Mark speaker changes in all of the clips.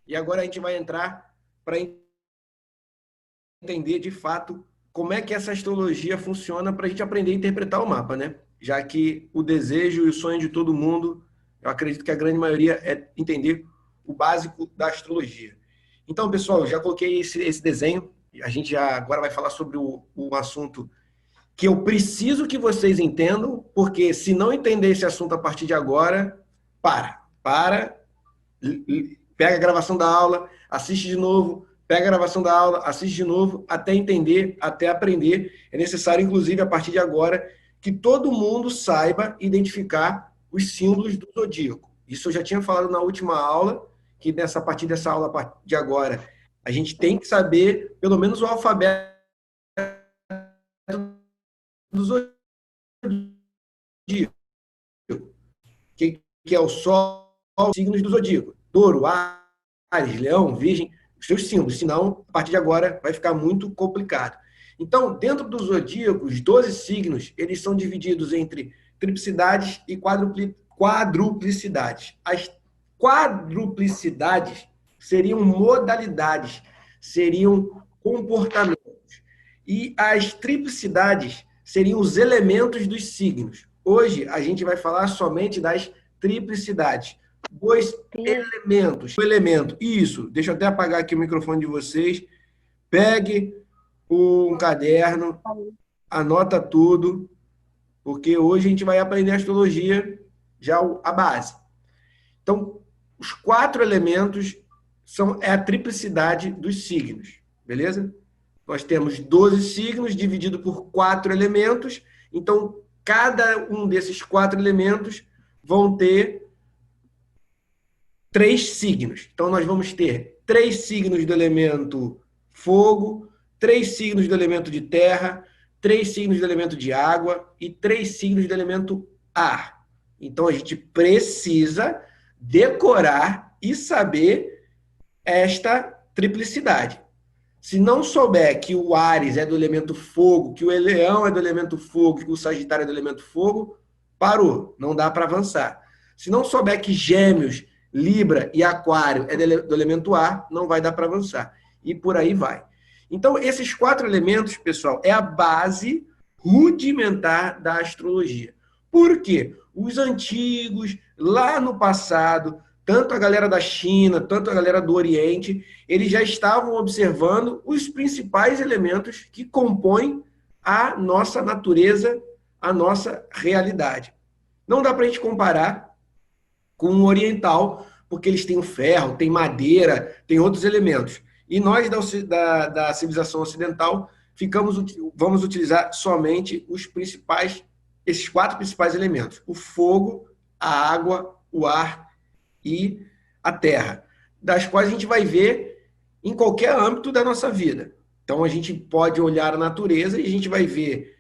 Speaker 1: E agora a gente vai entrar para entender de fato como é que essa astrologia funciona para a gente aprender a interpretar o mapa, né? Já que o desejo e o sonho de todo mundo, eu acredito que a grande maioria é entender o básico da astrologia. Então, pessoal, já coloquei esse desenho, a gente já agora vai falar sobre um assunto que eu preciso que vocês entendam, porque se não entender esse assunto a partir de agora, para, pega a gravação da aula, assiste de novo, pega a gravação da aula, assiste de novo, até entender, até aprender. É necessário, inclusive, a partir de agora, que todo mundo saiba identificar os símbolos do zodíaco. Isso eu já tinha falado na última aula, que a partir dessa aula, a partir de agora, a gente tem que saber, pelo menos, o alfabeto do zodíaco, que é o Sol, os signos do zodíaco. Touro, Áries, Leão, Virgem, os seus símbolos. Senão, a partir de agora, vai ficar muito complicado. Então, dentro do zodíaco, os 12 signos, eles são divididos entre triplicidades e quadruplicidades. As quadruplicidades seriam modalidades, seriam comportamentos. E as triplicidades seriam os elementos dos signos. Hoje, a gente vai falar somente das triplicidades. Dois elementos. O elemento, isso. Deixa eu até apagar aqui o microfone de vocês. Pegue um caderno, anota tudo, porque hoje a gente vai aprender astrologia, já a base. Então, os 4 elementos é a triplicidade dos signos, beleza? Nós temos 12 signos dividido por 4 elementos, então cada um desses 4 elementos vão ter 3 signos. Então nós vamos ter 3 signos do elemento fogo, 3 signos do elemento de terra, 3 signos do elemento de água e 3 signos do elemento ar. Então a gente precisa decorar e saber esta triplicidade. Se não souber que o Áries é do elemento fogo, que o Leão é do elemento fogo, que o Sagitário é do elemento fogo, parou, não dá para avançar. Se não souber que Gêmeos, Libra e Aquário é do elemento ar, não vai dar para avançar. E por aí vai. Então, esses 4 elementos, pessoal, é a base rudimentar da astrologia. Por quê? Os antigos, lá no passado, tanto a galera da China, tanto a galera do Oriente, eles já estavam observando os principais elementos que compõem a nossa natureza, a nossa realidade. Não dá para a gente comparar com o oriental, porque eles têm o ferro, tem madeira, tem outros elementos. E nós, da civilização ocidental, vamos utilizar somente esses 4 principais elementos: o fogo, a água, o ar e a terra, das quais a gente vai ver em qualquer âmbito da nossa vida. Então, a gente pode olhar a natureza e a gente vai ver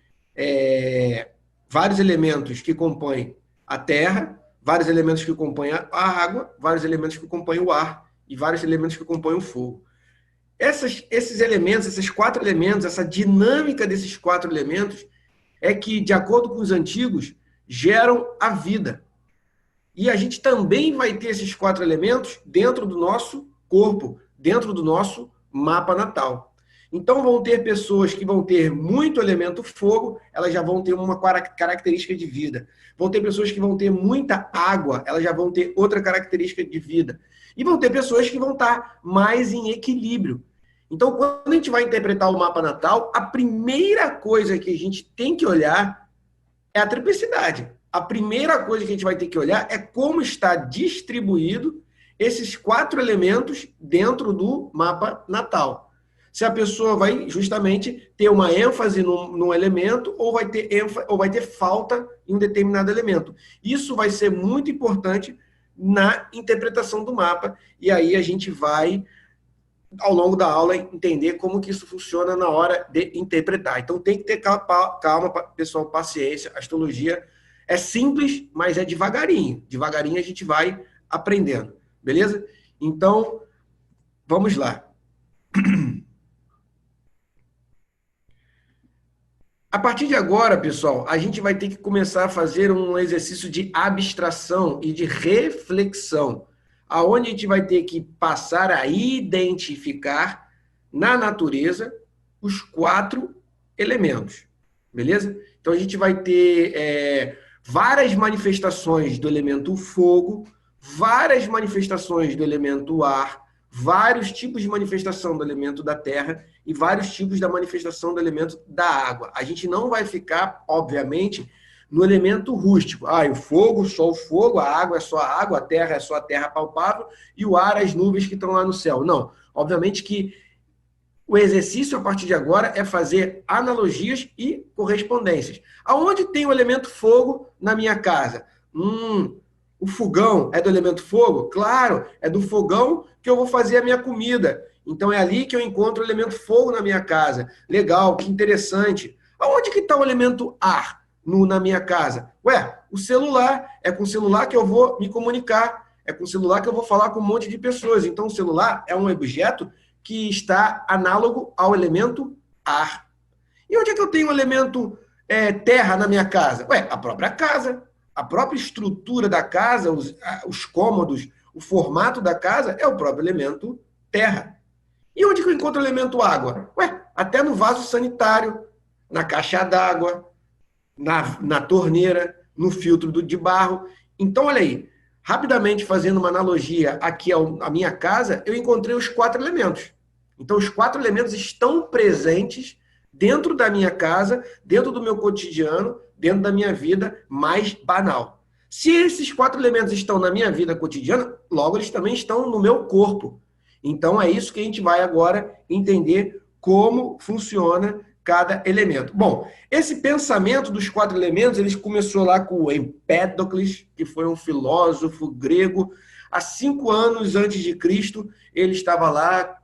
Speaker 1: vários elementos que compõem a terra, vários elementos que compõem a água, vários elementos que compõem o ar e vários elementos que compõem o fogo. Esses elementos, esses 4 elementos, essa dinâmica desses 4 elementos é que, de acordo com os antigos, geram a vida. E a gente também vai ter esses 4 elementos dentro do nosso corpo, dentro do nosso mapa natal. Então, vão ter pessoas que vão ter muito elemento fogo, elas já vão ter uma característica de vida. Vão ter pessoas que vão ter muita água, elas já vão ter outra característica de vida. E vão ter pessoas que vão estar mais em equilíbrio. Então, quando a gente vai interpretar o mapa natal, a primeira coisa que a gente tem que olhar é a triplicidade. A primeira coisa que a gente vai ter que olhar é como está distribuído esses 4 elementos dentro do mapa natal. Se a pessoa vai justamente ter uma ênfase num elemento ou vai ter falta em um determinado elemento. Isso vai ser muito importante na interpretação do mapa, e aí a gente vai, ao longo da aula, entender como que isso funciona na hora de interpretar. Então tem que ter calma, pessoal, paciência. A astrologia é simples, mas é devagarinho. Devagarinho a gente vai aprendendo, beleza? Então, vamos lá. A partir de agora, pessoal, a gente vai ter que começar a fazer um exercício de abstração e de reflexão. aonde a gente vai ter que passar a identificar na natureza os 4 elementos, beleza? Então a gente vai ter várias manifestações do elemento fogo, várias manifestações do elemento ar, vários tipos de manifestação do elemento da terra e vários tipos da manifestação do elemento da água. A gente não vai ficar, obviamente, no elemento rústico. O fogo, só o fogo, a água é só a água, a terra é só a terra palpável e o ar, as nuvens que estão lá no céu. Não, obviamente que o exercício a partir de agora é fazer analogias e correspondências. Aonde tem o elemento fogo na minha casa? O fogão é do elemento fogo? Claro, é do fogão que eu vou fazer a minha comida. Então é ali que eu encontro o elemento fogo na minha casa. Legal, que interessante. Aonde que está o elemento ar na minha casa? O celular. É com o celular que eu vou me comunicar. É com o celular que eu vou falar com um monte de pessoas. Então o celular é um objeto que está análogo ao elemento ar. E onde é que eu tenho o elemento terra na minha casa? A própria casa. A própria estrutura da casa, os cômodos, o formato da casa é o próprio elemento terra. E onde que eu encontro o elemento água? Até no vaso sanitário, na caixa d'água, na torneira, no filtro de barro. Então, olha aí, rapidamente fazendo uma analogia aqui à minha casa, eu encontrei os 4 elementos. Então, os 4 elementos estão presentes dentro da minha casa, dentro do meu cotidiano, dentro da minha vida mais banal. Se esses 4 elementos estão na minha vida cotidiana, logo eles também estão no meu corpo. Então, é isso que a gente vai agora entender como funciona cada elemento. Bom, esse pensamento dos 4 elementos, ele começou lá com o Empédocles, que foi um filósofo grego. Há 5 anos antes de Cristo, ele estava lá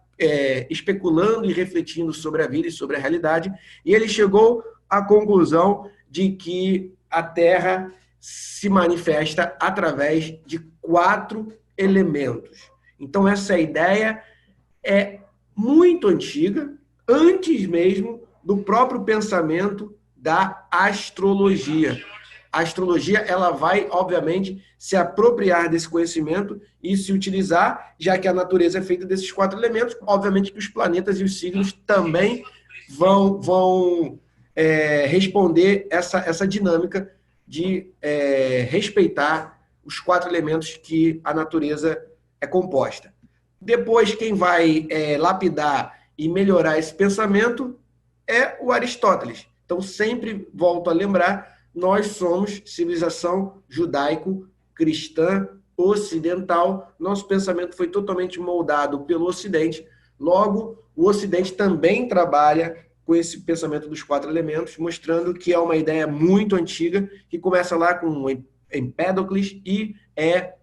Speaker 1: especulando e refletindo sobre a vida e sobre a realidade, e ele chegou à conclusão de que a Terra se manifesta através de 4 elementos. Então, essa ideia é muito antiga, antes mesmo do próprio pensamento da astrologia. A astrologia, ela vai, obviamente, se apropriar desse conhecimento e se utilizar, já que a natureza é feita desses 4 elementos, obviamente que os planetas e os signos também vão responder essa dinâmica de respeitar os 4 elementos que a natureza é composta. Depois, quem vai lapidar e melhorar esse pensamento é o Aristóteles. Então, sempre volto a lembrar, nós somos civilização judaico-cristã ocidental. Nosso pensamento foi totalmente moldado pelo Ocidente. Logo, o Ocidente também trabalha com esse pensamento dos 4 elementos, mostrando que é uma ideia muito antiga, que começa lá com Empédocles e é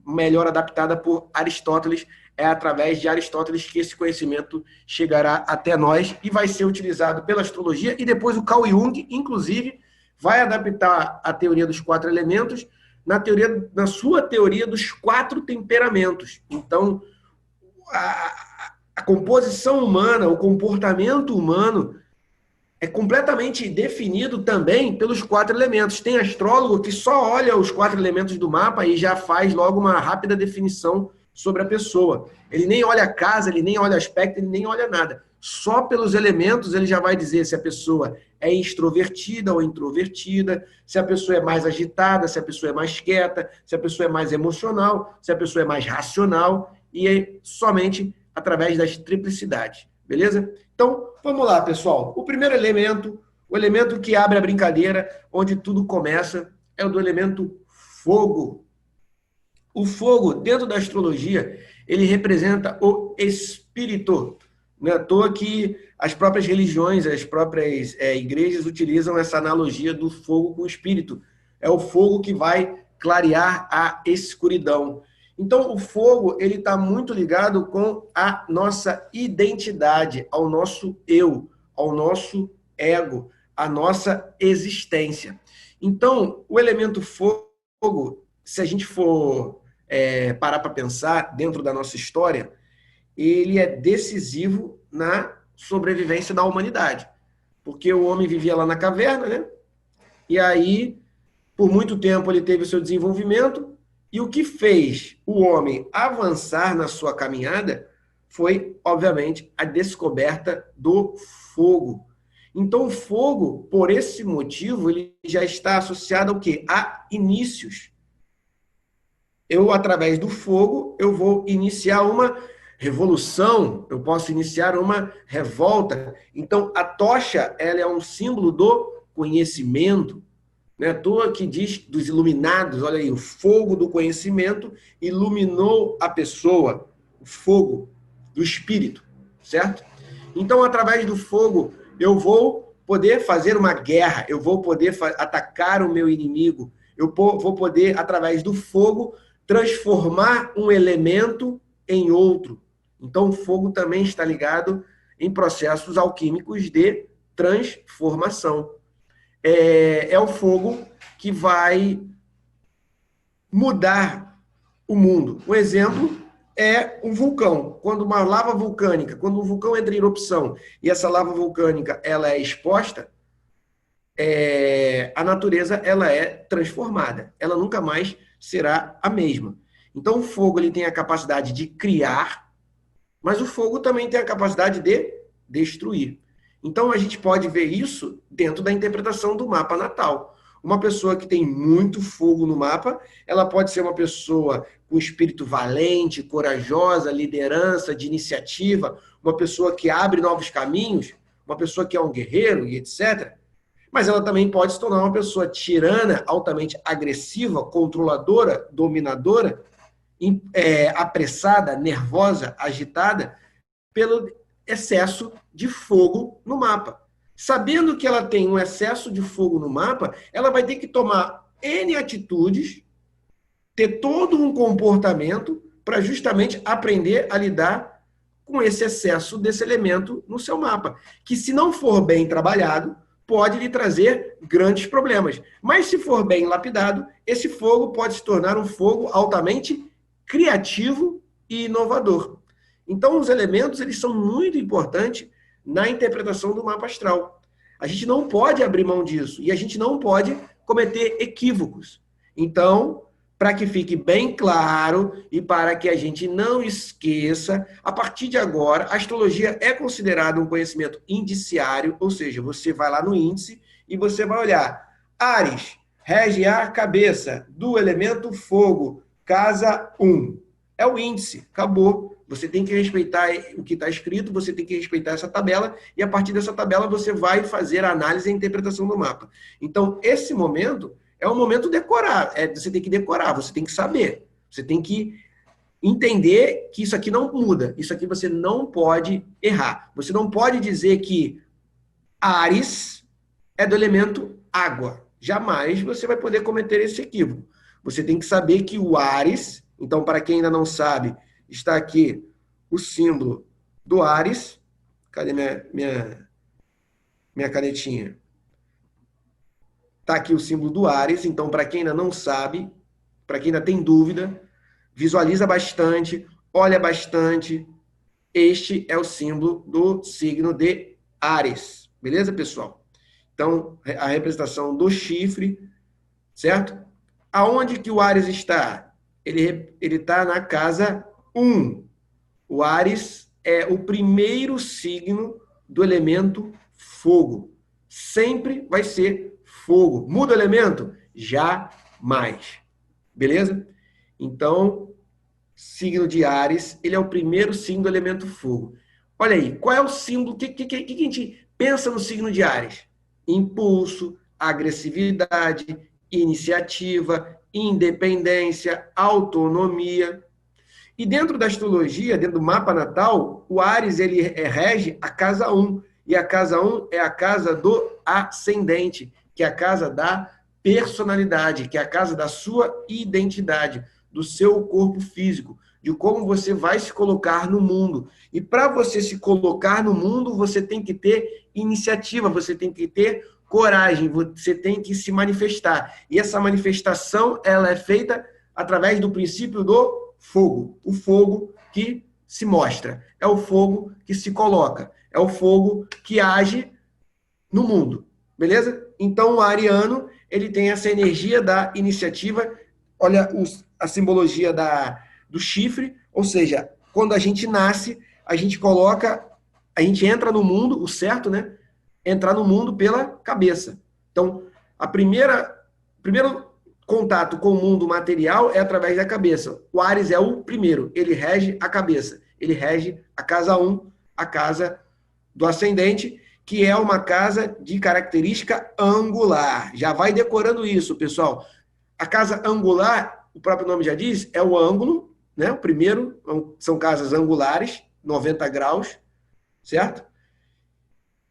Speaker 1: melhor adaptada por Aristóteles. É através de Aristóteles que esse conhecimento chegará até nós e vai ser utilizado pela astrologia, e depois o Carl Jung, inclusive, vai adaptar a teoria dos 4 elementos na sua teoria dos 4 temperamentos. Então, a composição humana, o comportamento humano é completamente definido também pelos 4 elementos. Tem astrólogo que só olha os 4 elementos do mapa e já faz logo uma rápida definição sobre a pessoa. Ele nem olha a casa, ele nem olha aspecto, ele nem olha nada. Só pelos elementos ele já vai dizer se a pessoa é extrovertida ou introvertida, se a pessoa é mais agitada, se a pessoa é mais quieta, se a pessoa é mais emocional, se a pessoa é mais racional, e é somente através das triplicidades. Beleza? Então, vamos lá, pessoal. O primeiro elemento, o elemento que abre a brincadeira, onde tudo começa, é o do elemento fogo. O fogo, dentro da astrologia, ele representa o espírito. Não é à toa que as próprias religiões, as próprias igrejas utilizam essa analogia do fogo com o espírito. É o fogo que vai clarear a escuridão. Então, o fogo ele está muito ligado com a nossa identidade, ao nosso eu, ao nosso ego, à nossa existência. Então, o elemento fogo, se a gente for parar para pensar dentro da nossa história, ele é decisivo na sobrevivência da humanidade. Porque o homem vivia lá na caverna, né? E aí, por muito tempo, ele teve o seu desenvolvimento, E o que fez o homem avançar na sua caminhada foi, obviamente, a descoberta do fogo. Então, o fogo, por esse motivo, ele já está associado ao quê? A inícios. Eu, através do fogo, eu vou iniciar uma revolução, eu posso iniciar uma revolta. Então, a tocha, ela é um símbolo do conhecimento, né? À toa que diz dos iluminados, olha aí, o fogo do conhecimento iluminou a pessoa, o fogo do espírito, certo? Então, através do fogo, eu vou poder fazer uma guerra, eu vou poder atacar o meu inimigo, eu vou poder, através do fogo, transformar um elemento em outro. Então, o fogo também está ligado em processos alquímicos de transformação. É o fogo que vai mudar o mundo. Um exemplo é um vulcão. Quando uma lava vulcânica, quando um vulcão entra em erupção e essa lava vulcânica ela é exposta, a natureza ela é transformada. Ela nunca mais será a mesma. Então, o fogo ele tem a capacidade de criar, mas o fogo também tem a capacidade de destruir. Então, a gente pode ver isso dentro da interpretação do mapa natal. Uma pessoa que tem muito fogo no mapa, ela pode ser uma pessoa com espírito valente, corajosa, liderança, de iniciativa, uma pessoa que abre novos caminhos, uma pessoa que é um guerreiro e etc. Mas ela também pode se tornar uma pessoa tirana, altamente agressiva, controladora, dominadora, apressada, nervosa, agitada, pelo excesso de fogo no mapa. Sabendo que ela tem um excesso de fogo no mapa, ela vai ter que tomar N atitudes, ter todo um comportamento para justamente aprender a lidar com esse excesso desse elemento no seu mapa, que se não for bem trabalhado, pode lhe trazer grandes problemas. Mas se for bem lapidado, esse fogo pode se tornar um fogo altamente criativo e inovador. Então, os elementos eles são muito importantes na interpretação do mapa astral. A gente não pode abrir mão disso e a gente não pode cometer equívocos. Então, para que fique bem claro e para que a gente não esqueça, a partir de agora, a astrologia é considerada um conhecimento indiciário, ou seja, você vai lá no índice e você vai olhar. Áries, rege a cabeça do elemento fogo, casa 1. É o índice, acabou. Você tem que respeitar o que está escrito, você tem que respeitar essa tabela, e a partir dessa tabela você vai fazer a análise e a interpretação do mapa. Então, esse momento é um momento decorar, você tem que decorar, você tem que saber, você tem que entender que isso aqui não muda, isso aqui você não pode errar. Você não pode dizer que Áries é do elemento água. Jamais você vai poder cometer esse equívoco. Você tem que saber que o Áries, então, para quem ainda não sabe, está aqui o símbolo do Áries. Cadê minha canetinha? Está aqui o símbolo do Áries. Então, para quem ainda não sabe, para quem ainda tem dúvida, visualiza bastante, olha bastante. Este é o símbolo do signo de Áries. Beleza, pessoal? Então, a representação do chifre, certo? Aonde que o Áries está? Ele está na casa 1. O Áries é o primeiro signo do elemento fogo. Sempre vai ser fogo. Muda o elemento? Jamais. Beleza? Então, signo de Áries, ele é o primeiro signo do elemento fogo. Olha aí, qual é o símbolo? O que a gente pensa no signo de Áries? Impulso, agressividade, iniciativa, independência, autonomia. E dentro da astrologia, dentro do mapa natal, o Áries ele rege a casa 1. E a casa 1 é a casa do ascendente, que é a casa da personalidade, que é a casa da sua identidade, do seu corpo físico, de como você vai se colocar no mundo. E para você se colocar no mundo, você tem que ter iniciativa, você tem que ter coragem, você tem que se manifestar. E essa manifestação, ela é feita através do princípio do fogo. O fogo que se mostra, é o fogo que se coloca, é o fogo que age no mundo. Beleza? Então, o ariano, ele tem essa energia da iniciativa. Olha a simbologia do chifre, ou seja, quando a gente nasce, a gente entra no mundo, o certo, né? Entrar no mundo pela cabeça. Então, primeiro contato com o mundo material é através da cabeça. O Áries é o primeiro, ele rege a cabeça. Ele rege a casa 1, a casa do ascendente, que é uma casa de característica angular. Já vai decorando isso, pessoal. A casa angular, o próprio nome já diz, é o ângulo, né? O primeiro são casas angulares, 90 graus, certo?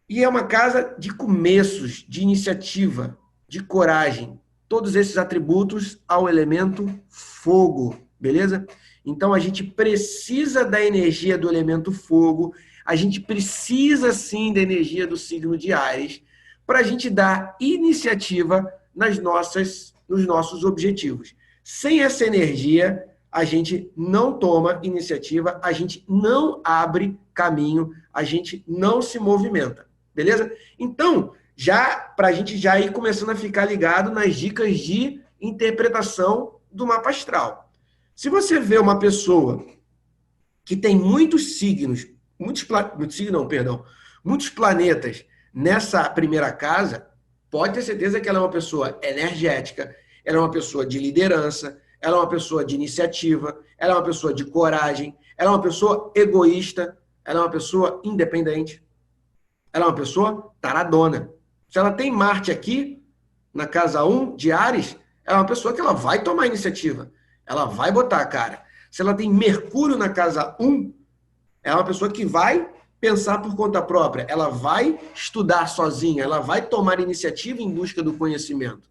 Speaker 1: E é uma casa de começos, de iniciativa, de coragem. Todos esses atributos ao elemento fogo, beleza? Então, a gente precisa da energia do elemento fogo, a gente precisa, sim, da energia do signo de Áries, para a gente dar iniciativa nos nossos objetivos. Sem essa energia, a gente não toma iniciativa, a gente não abre caminho, a gente não se movimenta. Beleza? Então, para a gente já ir começando a ficar ligado nas dicas de interpretação do mapa astral. Se você vê uma pessoa que tem muitos signos, muitos planetas nessa primeira casa, pode ter certeza que ela é uma pessoa energética, ela é uma pessoa de liderança, ela é uma pessoa de iniciativa, ela é uma pessoa de coragem, ela é uma pessoa egoísta, ela é uma pessoa independente. Ela é uma pessoa taradona. Se ela tem Marte aqui, na casa 1 de Áries, ela é uma pessoa que ela vai tomar iniciativa. Ela vai botar a cara. Se ela tem Mercúrio na casa 1, ela é uma pessoa que vai pensar por conta própria. Ela vai estudar sozinha. Ela vai tomar iniciativa em busca do conhecimento.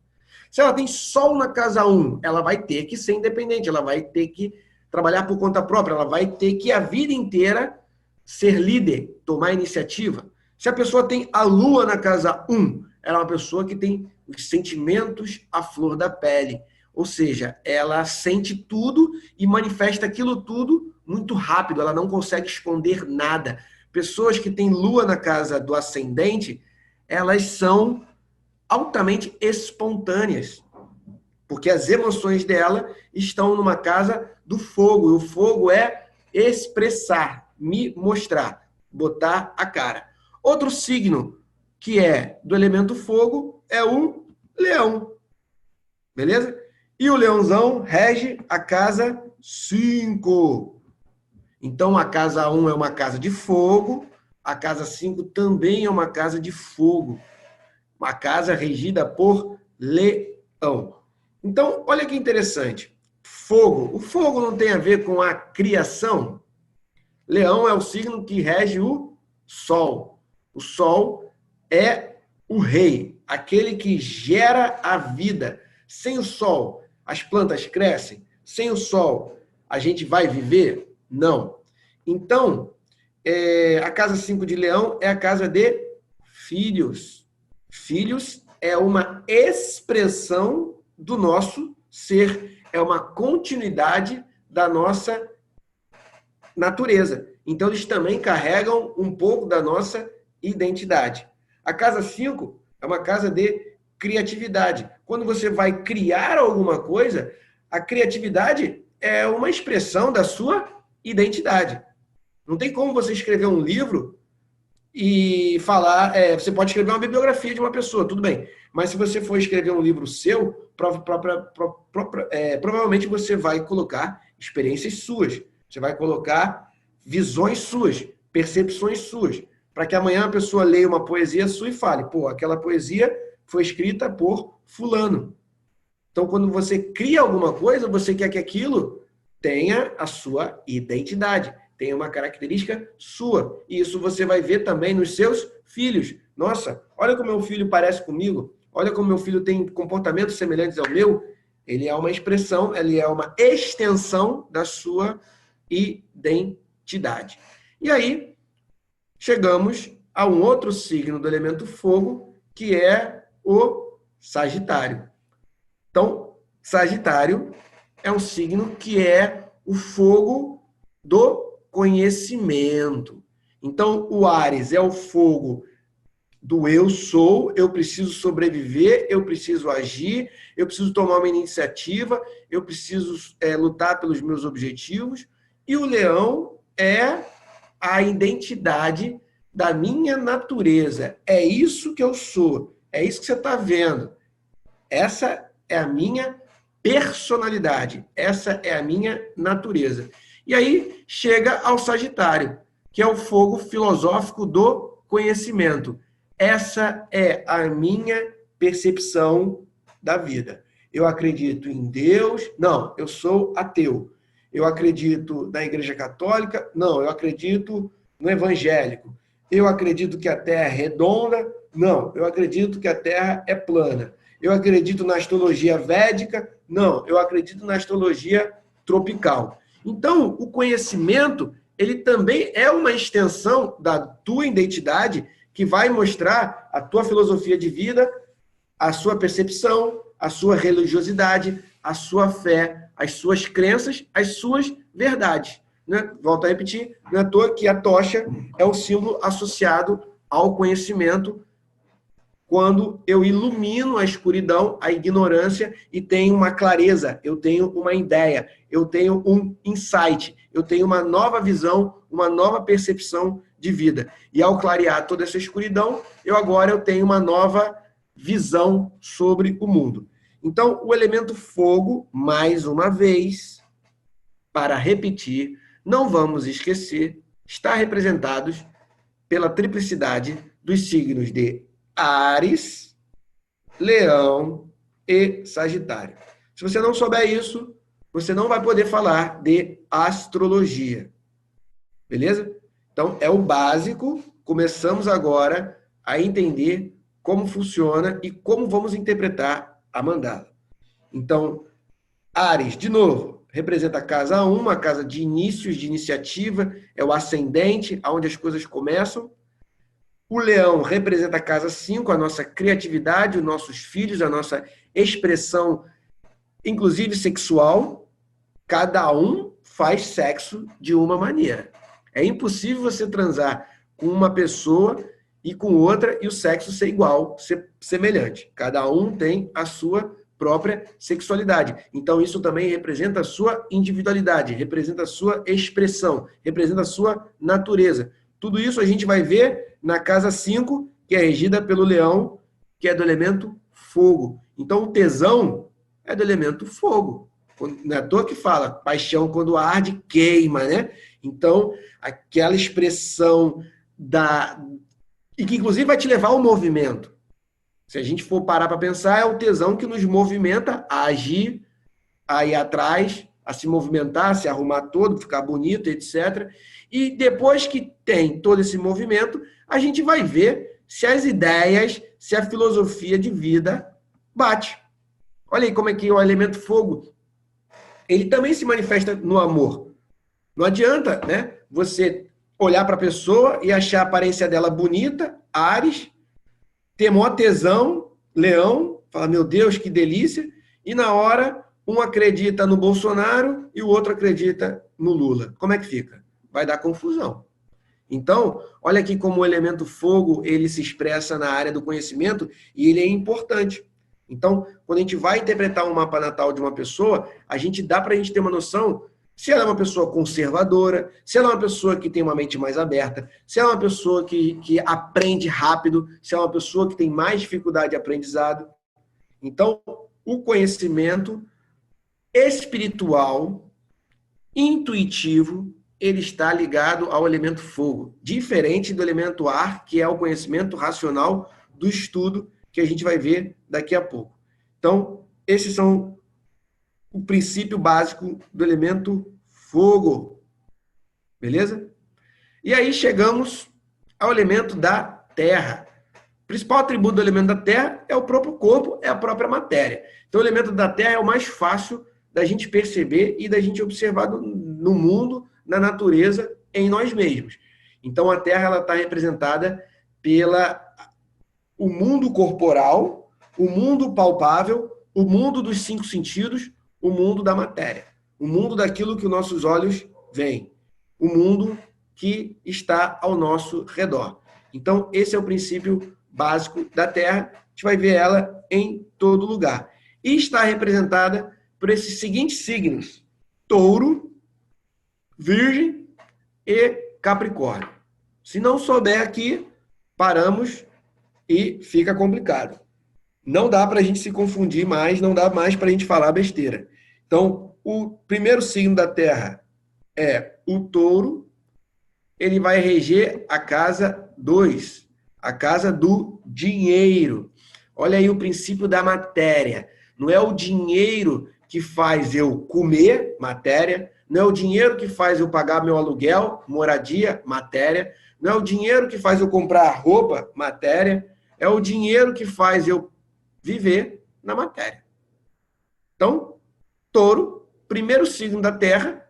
Speaker 1: Se ela tem Sol na casa 1, ela vai ter que ser independente. Ela vai ter que trabalhar por conta própria. Ela vai ter que, a vida inteira, ser líder, tomar iniciativa. Se a pessoa tem a Lua na casa 1, ela é uma pessoa que tem os sentimentos à flor da pele. Ou seja, ela sente tudo e manifesta aquilo tudo muito rápido. Ela não consegue esconder nada. Pessoas que têm Lua na casa do ascendente, elas são altamente espontâneas. Porque as emoções dela estão numa casa do fogo. E o fogo é expressar, me mostrar, botar a cara. Outro signo que é do elemento fogo é o leão. Beleza? E o leãozão rege a casa 5. Então, a casa 1 é uma casa de fogo, a casa 5 também é uma casa de fogo. Uma casa regida por leão. Então, olha que interessante. Fogo. O fogo não tem a ver com a criação? Leão é o signo que rege o Sol. O Sol é o rei, aquele que gera a vida. Sem o Sol, as plantas crescem? Sem o Sol, a gente vai viver? Não. Então, a casa 5 de Leão é a casa de filhos. Filhos é uma expressão do nosso ser, é uma continuidade da nossa natureza. Então, eles também carregam um pouco da nossa identidade. A casa 5 é uma casa de criatividade. Quando você vai criar alguma coisa, a criatividade é uma expressão da sua identidade. Não tem como você escrever um livro e falar... você pode escrever uma bibliografia de uma pessoa, tudo bem. Mas se você for escrever um livro seu, provavelmente você vai colocar experiências suas. Você vai colocar visões suas, percepções suas. Para que amanhã a pessoa leia uma poesia sua e fale, pô, aquela poesia foi escrita por fulano. Então, quando você cria alguma coisa, você quer que aquilo tenha a sua identidade, tenha uma característica sua. E isso você vai ver também nos seus filhos. Nossa, olha como meu filho parece comigo, olha como meu filho tem comportamentos semelhantes ao meu. Ele é uma expressão, ele é uma extensão da sua identidade. E aí, chegamos a um outro signo do elemento fogo, que é o Sagitário. Então, Sagitário é um signo que é o fogo do conhecimento. Então, o Áries é o fogo do eu sou, eu preciso sobreviver, eu preciso agir, eu preciso tomar uma iniciativa, eu preciso lutar pelos meus objetivos. E o leão é a identidade da minha natureza. É isso que eu sou. É isso que você está vendo. Essa é a minha personalidade. Essa é a minha natureza. E aí chega ao Sagitário, que é o fogo filosófico do conhecimento. Essa é a minha percepção da vida. Eu acredito em Deus? Não, eu sou ateu. Eu acredito na Igreja Católica? Não, eu acredito no evangélico. Eu acredito que a Terra é redonda? Não, eu acredito que a Terra é plana. Eu acredito na astrologia védica? Não, eu acredito na astrologia tropical. Então, o conhecimento, ele também é uma extensão da tua identidade que vai mostrar a tua filosofia de vida, a sua percepção, a sua religiosidade, a sua fé, as suas crenças, as suas verdades. Né? Volto a repetir, não é à toa que a tocha é o símbolo associado ao conhecimento quando eu ilumino a escuridão, a ignorância e tenho uma clareza, eu tenho uma ideia, eu tenho um insight, eu tenho uma nova visão, uma nova percepção de vida. E ao clarear toda essa escuridão, eu tenho uma nova visão sobre o mundo. Então, o elemento fogo, mais uma vez, para repetir, não vamos esquecer, está representado pela triplicidade dos signos de Áries, Leão e Sagitário. Se você não souber isso, você não vai poder falar de astrologia. Beleza? Então, é o básico. Começamos agora a entender como funciona e como vamos interpretar a mandala. Então, Áries, de novo, representa a casa 1, uma casa de inícios, de iniciativa, é o ascendente, onde as coisas começam. O leão representa a casa 5, a nossa criatividade, os nossos filhos, a nossa expressão, inclusive sexual. Cada um faz sexo de uma maneira. É impossível você transar com uma pessoa e com outra e o sexo ser igual, ser semelhante. Cada um tem a sua própria sexualidade. Então, isso também representa a sua individualidade, representa a sua expressão, representa a sua natureza. Tudo isso a gente vai ver na casa 5, que é regida pelo leão, que é do elemento fogo. Então, o tesão é do elemento fogo. Não é à toa que fala, paixão quando arde, queima, né? Então, aquela expressão e que inclusive vai te levar ao movimento. Se a gente for parar para pensar, é o tesão que nos movimenta a agir, a ir atrás, a se movimentar, a se arrumar todo, ficar bonito, etc. E depois que tem todo esse movimento, a gente vai ver se as ideias, se a filosofia de vida bate. Olha aí como é que o elemento fogo, ele também se manifesta no amor. Não adianta, né, você olhar para a pessoa e achar a aparência dela bonita, Áries, ter maior tesão, Leão, fala, meu Deus, que delícia, e na hora um acredita no Bolsonaro e o outro acredita no Lula. Como é que fica? Vai dar confusão. Então, olha aqui como o elemento fogo, ele se expressa na área do conhecimento e ele é importante. Então, quando a gente vai interpretar um mapa natal de uma pessoa, dá para a gente ter uma noção se ela é uma pessoa conservadora, se ela é uma pessoa que tem uma mente mais aberta, se ela é uma pessoa que aprende rápido, se ela é uma pessoa que tem mais dificuldade de aprendizado. Então, o conhecimento espiritual, intuitivo, ele está ligado ao elemento fogo, diferente do elemento ar, que é o conhecimento racional do estudo, que a gente vai ver daqui a pouco. Então, esses são o princípio básico do elemento fogo. Beleza? E aí chegamos ao elemento da terra. O principal atributo do elemento da terra é o próprio corpo, é a própria matéria. Então, o elemento da terra é o mais fácil da gente perceber e da gente observar no mundo, na natureza, em nós mesmos. Então, a terra está representada o mundo corporal, o mundo palpável, o mundo dos 5 sentidos, o mundo da matéria, o mundo daquilo que os nossos olhos veem, o mundo que está ao nosso redor. Então, esse é o princípio básico da Terra, a gente vai ver ela em todo lugar. E está representada por esses seguintes signos: Touro, Virgem e Capricórnio. Se não souber aqui, paramos e fica complicado. Não dá para a gente se confundir mais, não dá mais para a gente falar besteira. Então, o primeiro signo da Terra é o Touro, ele vai reger a casa 2, a casa do dinheiro. Olha aí o princípio da matéria. Não é o dinheiro que faz eu comer, matéria. Não é o dinheiro que faz eu pagar meu aluguel, moradia, matéria. Não é o dinheiro que faz eu comprar roupa, matéria. É o dinheiro que faz eu viver na matéria. Então, Touro, primeiro signo da Terra,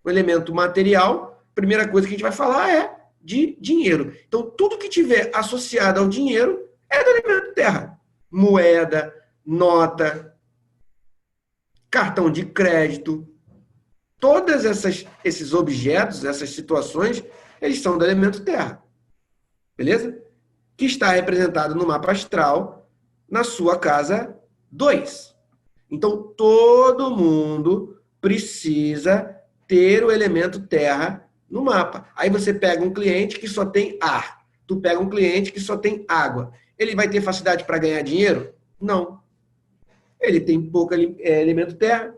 Speaker 1: o elemento material, primeira coisa que a gente vai falar é de dinheiro. Então, tudo que tiver associado ao dinheiro é do elemento Terra. Moeda, nota, cartão de crédito, todos esses objetos, essas situações, eles são do elemento Terra. Beleza? Que está representado no mapa astral na sua casa 2. Então, todo mundo precisa ter o elemento Terra no mapa. Aí você pega um cliente que só tem ar. Tu pega um cliente que só tem água. Ele vai ter facilidade para ganhar dinheiro? Não. Ele tem pouco elemento Terra.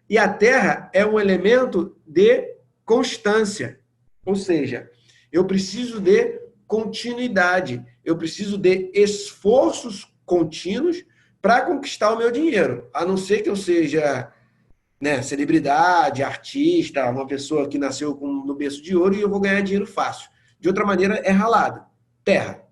Speaker 1: E a Terra é um elemento de constância. Ou seja, eu preciso de continuidade. Eu preciso de esforços contínuos para conquistar o meu dinheiro. A não ser que eu seja, né, celebridade, artista, uma pessoa que nasceu no berço de ouro e eu vou ganhar dinheiro fácil. De outra maneira, é ralado. Terra.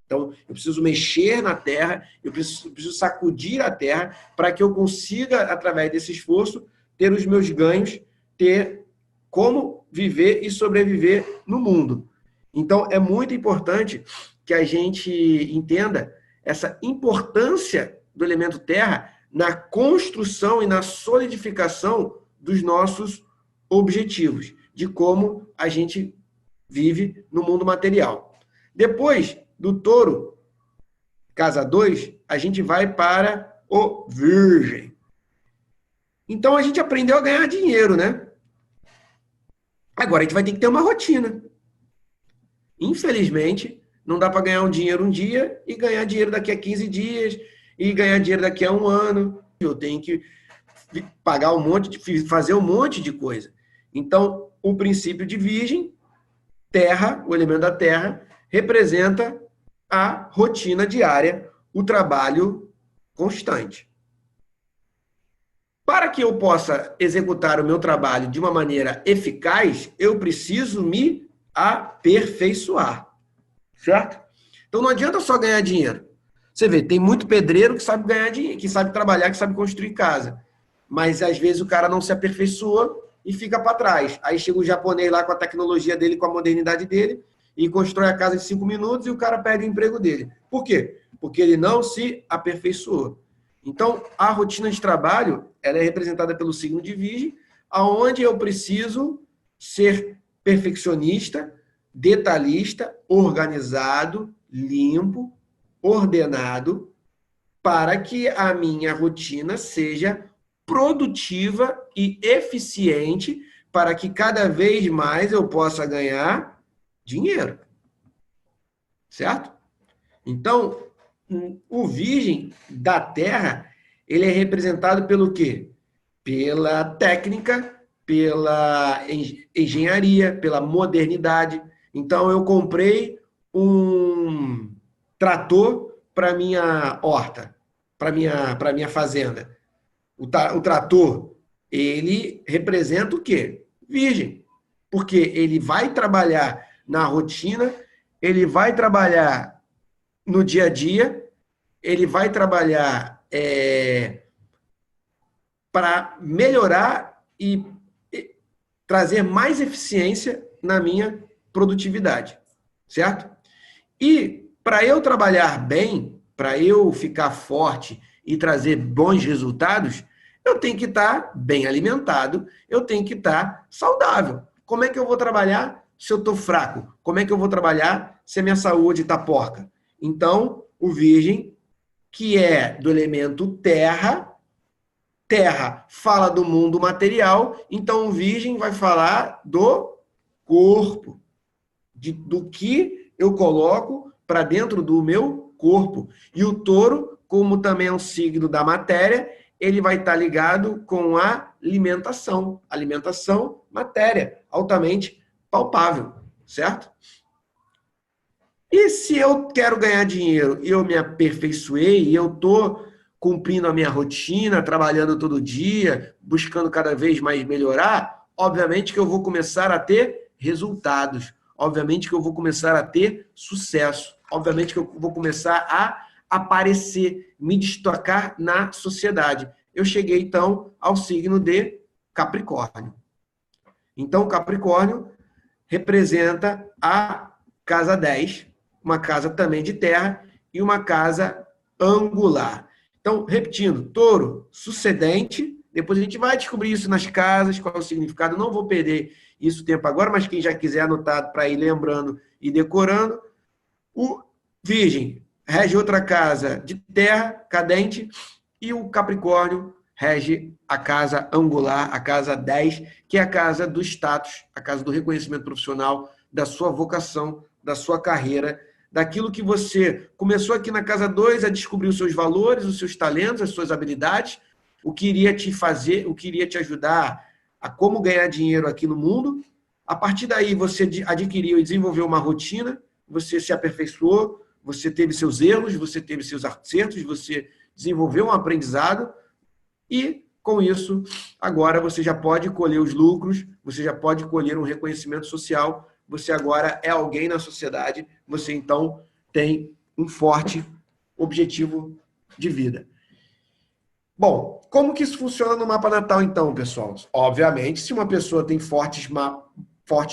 Speaker 1: Então, eu preciso mexer na terra, eu preciso sacudir a terra para que eu consiga, através desse esforço, ter os meus ganhos, ter como viver e sobreviver no mundo. Então, é muito importante que a gente entenda essa importância do elemento terra na construção e na solidificação dos nossos objetivos, de como a gente vive no mundo material. Depois do Touro, casa 2, a gente vai para o Virgem. Então, a gente aprendeu a ganhar dinheiro, né? Agora, a gente vai ter que ter uma rotina. Infelizmente, não dá para ganhar um dinheiro um dia e ganhar dinheiro daqui a 15 dias e ganhar dinheiro daqui a um ano. Eu tenho que pagar fazer um monte de coisa. Então, o princípio de Virgem, terra, o elemento da terra, representa a rotina diária, o trabalho constante. Para que eu possa executar o meu trabalho de uma maneira eficaz, eu preciso me aperfeiçoar, certo? Então não adianta só ganhar dinheiro. Você vê, tem muito pedreiro que sabe ganhar dinheiro, que sabe trabalhar, que sabe construir casa. Mas às vezes o cara não se aperfeiçoa e fica para trás. Aí chega o japonês lá com a tecnologia dele, com a modernidade dele, e constrói a casa em 5 minutos e o cara perde o emprego dele. Por quê? Porque ele não se aperfeiçoou. Então, a rotina de trabalho, ela é representada pelo signo de Virgem, aonde eu preciso ser perfeccionista, detalhista, organizado, limpo, ordenado, para que a minha rotina seja produtiva e eficiente, para que cada vez mais eu possa ganhar dinheiro. Certo? Então, o Virgem da Terra, ele é representado pelo quê? Pela técnica, pela engenharia, pela modernidade. Então, eu comprei um trator para minha horta, para minha fazenda. O trator, ele representa o quê? Virgem. Porque ele vai trabalhar na rotina, ele vai trabalhar no dia a dia, ele vai trabalhar para melhorar e trazer mais eficiência na minha produtividade, certo? E para eu trabalhar bem, para eu ficar forte e trazer bons resultados, eu tenho que estar bem alimentado, eu tenho que estar saudável. Como é que eu vou trabalhar se eu estou fraco? Como é que eu vou trabalhar se a minha saúde está porca? Então, o Virgem, que é do elemento terra. Terra fala do mundo material, então o Virgem vai falar do corpo, do que eu coloco para dentro do meu corpo. E o Touro, como também é um signo da matéria, ele vai estar ligado com a alimentação. Alimentação, matéria, altamente palpável, certo? E se eu quero ganhar dinheiro e eu me aperfeiçoei e eu estou cumprindo a minha rotina, trabalhando todo dia, buscando cada vez mais melhorar, obviamente que eu vou começar a ter resultados, obviamente que eu vou começar a ter sucesso, obviamente que eu vou começar a aparecer, me destacar na sociedade. Eu cheguei, então, ao signo de Capricórnio. Então, Capricórnio representa a casa 10, uma casa também de terra e uma casa angular. Então, repetindo, touro, sucedente, depois a gente vai descobrir isso nas casas, qual é o significado, não vou perder isso tempo agora, mas quem já quiser anotar para ir lembrando e decorando. O Virgem rege outra casa de terra, cadente, e o Capricórnio rege a casa angular, a casa 10, que é a casa do status, a casa do reconhecimento profissional, da sua vocação, da sua carreira, daquilo que você começou aqui na casa 2 a descobrir os seus valores, os seus talentos, as suas habilidades, o que iria te fazer, o que iria te ajudar a como ganhar dinheiro aqui no mundo. A partir daí, você adquiriu e desenvolveu uma rotina, você se aperfeiçoou, você teve seus erros, você teve seus acertos, você desenvolveu um aprendizado e, com isso, agora você já pode colher os lucros, você já pode colher um reconhecimento social, você agora é alguém na sociedade, você então tem um forte objetivo de vida. Bom, como que isso funciona no mapa natal então, pessoal? Obviamente, se uma pessoa tem fortes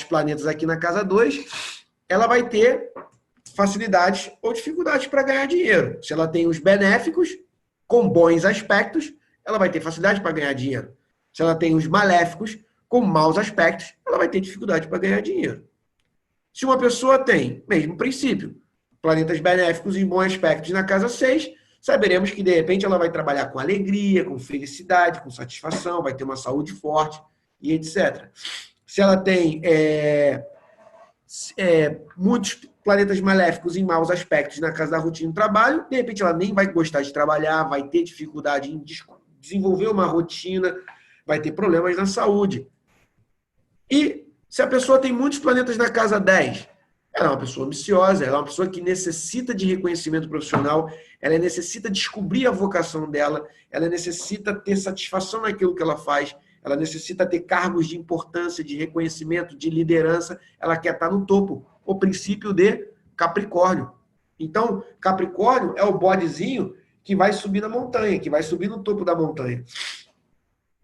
Speaker 1: planetas aqui na casa 2, ela vai ter facilidades ou dificuldades para ganhar dinheiro. Se ela tem os benéficos, com bons aspectos, ela vai ter facilidade para ganhar dinheiro. Se ela tem os maléficos, com maus aspectos, ela vai ter dificuldade para ganhar dinheiro. Se uma pessoa tem, mesmo princípio, planetas benéficos e bons aspectos na casa 6, saberemos que, de repente, ela vai trabalhar com alegria, com felicidade, com satisfação, vai ter uma saúde forte e etc. Se ela tem muitos planetas maléficos em maus aspectos na casa da rotina do trabalho, de repente ela nem vai gostar de trabalhar, vai ter dificuldade em desenvolver uma rotina, vai ter problemas na saúde. E se a pessoa tem muitos planetas na casa 10, ela é uma pessoa ambiciosa, ela é uma pessoa que necessita de reconhecimento profissional, ela necessita descobrir a vocação dela, ela necessita ter satisfação naquilo que ela faz, ela necessita ter cargos de importância, de reconhecimento, de liderança, ela quer estar no topo. O princípio de Capricórnio. Então, Capricórnio é o bodezinho que vai subir na montanha, que vai subir no topo da montanha.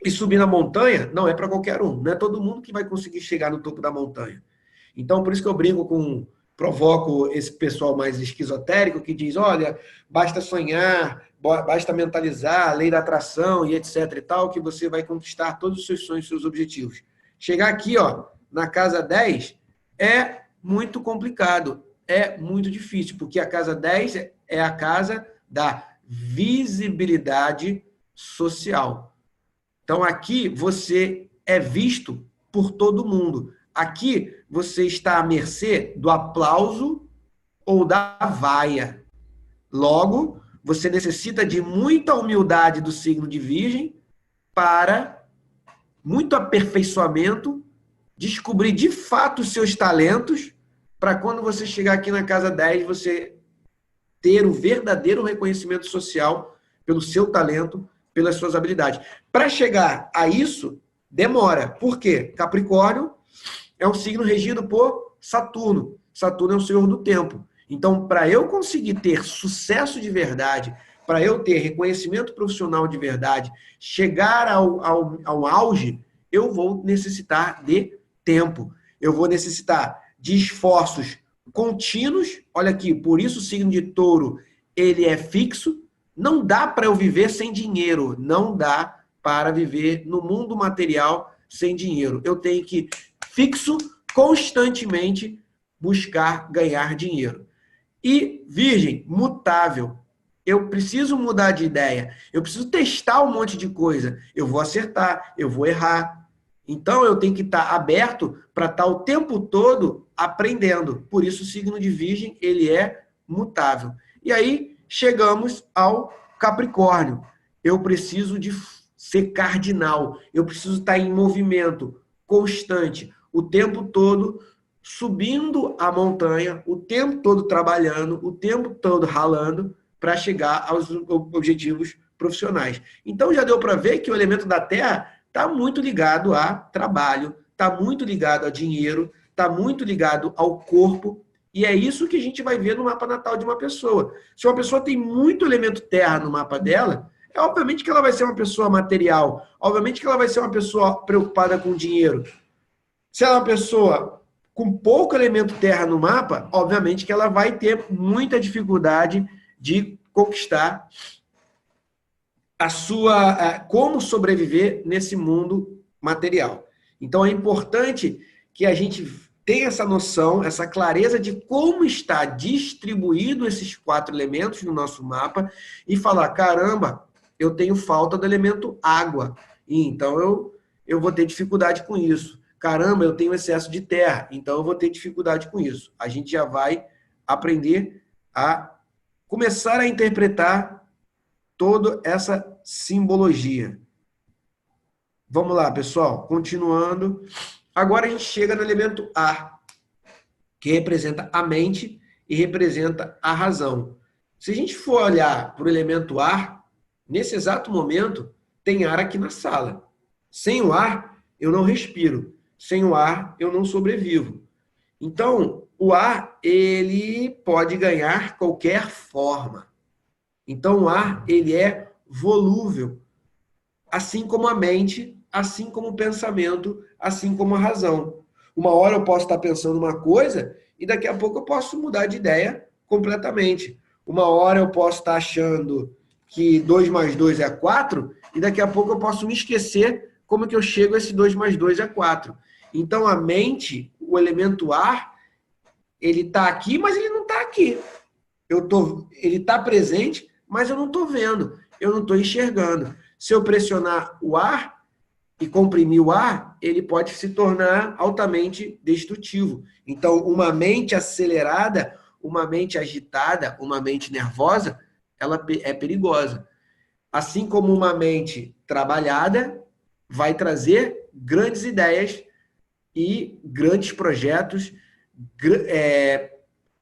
Speaker 1: E subir na montanha não é para qualquer um, não é todo mundo que vai conseguir chegar no topo da montanha. Então, por isso que eu brinco provoco esse pessoal mais esquizotérico que diz, olha, basta sonhar, basta mentalizar, a lei da atração e etc e tal, que você vai conquistar todos os seus sonhos, seus objetivos. Chegar aqui, ó, na casa 10 é muito complicado, é muito difícil, porque a casa 10 é a casa da visibilidade social. Então, aqui você é visto por todo mundo. Aqui você está à mercê do aplauso ou da vaia. Logo, você necessita de muita humildade do signo de Virgem para muito aperfeiçoamento, descobrir de fato os seus talentos, para quando você chegar aqui na casa 10, você ter o verdadeiro reconhecimento social pelo seu talento, pelas suas habilidades. Para chegar a isso, demora. Por quê? Capricórnio é um signo regido por Saturno. Saturno é o senhor do tempo. Então, para eu conseguir ter sucesso de verdade, para eu ter reconhecimento profissional de verdade, chegar ao auge, eu vou necessitar de tempo. Eu vou necessitar de esforços contínuos. Olha aqui, por isso o signo de Touro, ele é fixo. Não dá para eu viver sem dinheiro. Não dá para viver no mundo material sem dinheiro. Eu tenho que, fixo, constantemente buscar ganhar dinheiro. E virgem, mutável. Eu preciso mudar de ideia. Eu preciso testar um monte de coisa. Eu vou acertar, eu vou errar. Então, eu tenho que estar aberto para estar o tempo todo aprendendo. Por isso, o signo de Virgem, ele é mutável. E aí, chegamos ao Capricórnio. Eu preciso de ser cardinal. Eu preciso estar em movimento constante, o tempo todo, subindo a montanha, o tempo todo trabalhando, o tempo todo ralando, para chegar aos objetivos profissionais. Então, já deu para ver que o elemento da terra está muito ligado a trabalho, está muito ligado a dinheiro, está muito ligado ao corpo, e é isso que a gente vai ver no mapa natal de uma pessoa. Se uma pessoa tem muito elemento terra no mapa dela, é obviamente que ela vai ser uma pessoa material, obviamente que ela vai ser uma pessoa preocupada com dinheiro. Se ela é uma pessoa com pouco elemento terra no mapa, obviamente que ela vai ter muita dificuldade de conquistar a sua, como sobreviver nesse mundo material. Então, é importante que a gente tenha essa noção, essa clareza de como está distribuído esses 4 elementos no nosso mapa e falar, caramba, eu tenho falta do elemento água, e então eu vou ter dificuldade com isso. Caramba, eu tenho excesso de terra, então eu vou ter dificuldade com isso. A gente já vai aprender a começar a interpretar toda essa simbologia. Vamos lá, pessoal, continuando. Agora a gente chega no elemento ar, que representa a mente e representa a razão. Se a gente for olhar para o elemento ar, nesse exato momento, tem ar aqui na sala. Sem o ar, eu não respiro. Sem o ar, eu não sobrevivo. Então, o ar, ele pode ganhar qualquer forma. Então, o ar, ele é volúvel, assim como a mente, assim como o pensamento, assim como a razão. Uma hora eu posso estar pensando uma coisa e daqui a pouco eu posso mudar de ideia completamente. Uma hora eu posso estar achando que 2 mais 2 é 4 e daqui a pouco eu posso me esquecer como que eu chego a esse 2 mais 2 é 4. Então, a mente, o elemento ar, ele está aqui, mas ele não está aqui. Ele está presente, mas eu não estou vendo, eu não estou enxergando. Se eu pressionar o ar e comprimir o ar, ele pode se tornar altamente destrutivo. Então, uma mente acelerada, uma mente agitada, uma mente nervosa, ela é perigosa. Assim como uma mente trabalhada vai trazer grandes ideias e grandes projetos,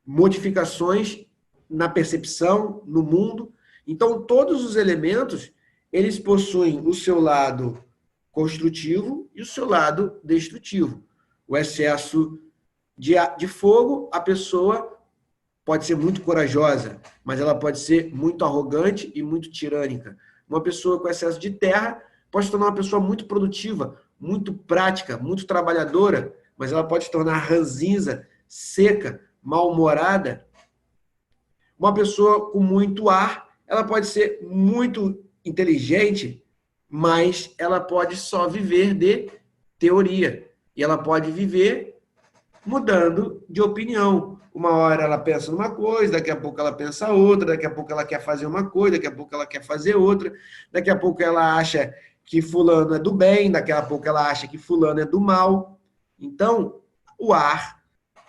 Speaker 1: modificações na percepção, no mundo. Então, todos os elementos, eles possuem o seu lado construtivo e o seu lado destrutivo. O excesso de fogo, a pessoa pode ser muito corajosa, mas ela pode ser muito arrogante e muito tirânica. Uma pessoa com excesso de terra pode se tornar uma pessoa muito produtiva, muito prática, muito trabalhadora, mas ela pode se tornar ranzinza, seca, mal-humorada. Uma pessoa com muito ar, ela pode ser muito inteligente, mas ela pode só viver de teoria. E ela pode viver mudando de opinião. Uma hora ela pensa numa coisa, daqui a pouco ela pensa outra, daqui a pouco ela quer fazer uma coisa, daqui a pouco ela quer fazer outra, daqui a pouco ela acha que fulano é do bem, daqui a pouco ela acha que fulano é do mal. Então, o ar,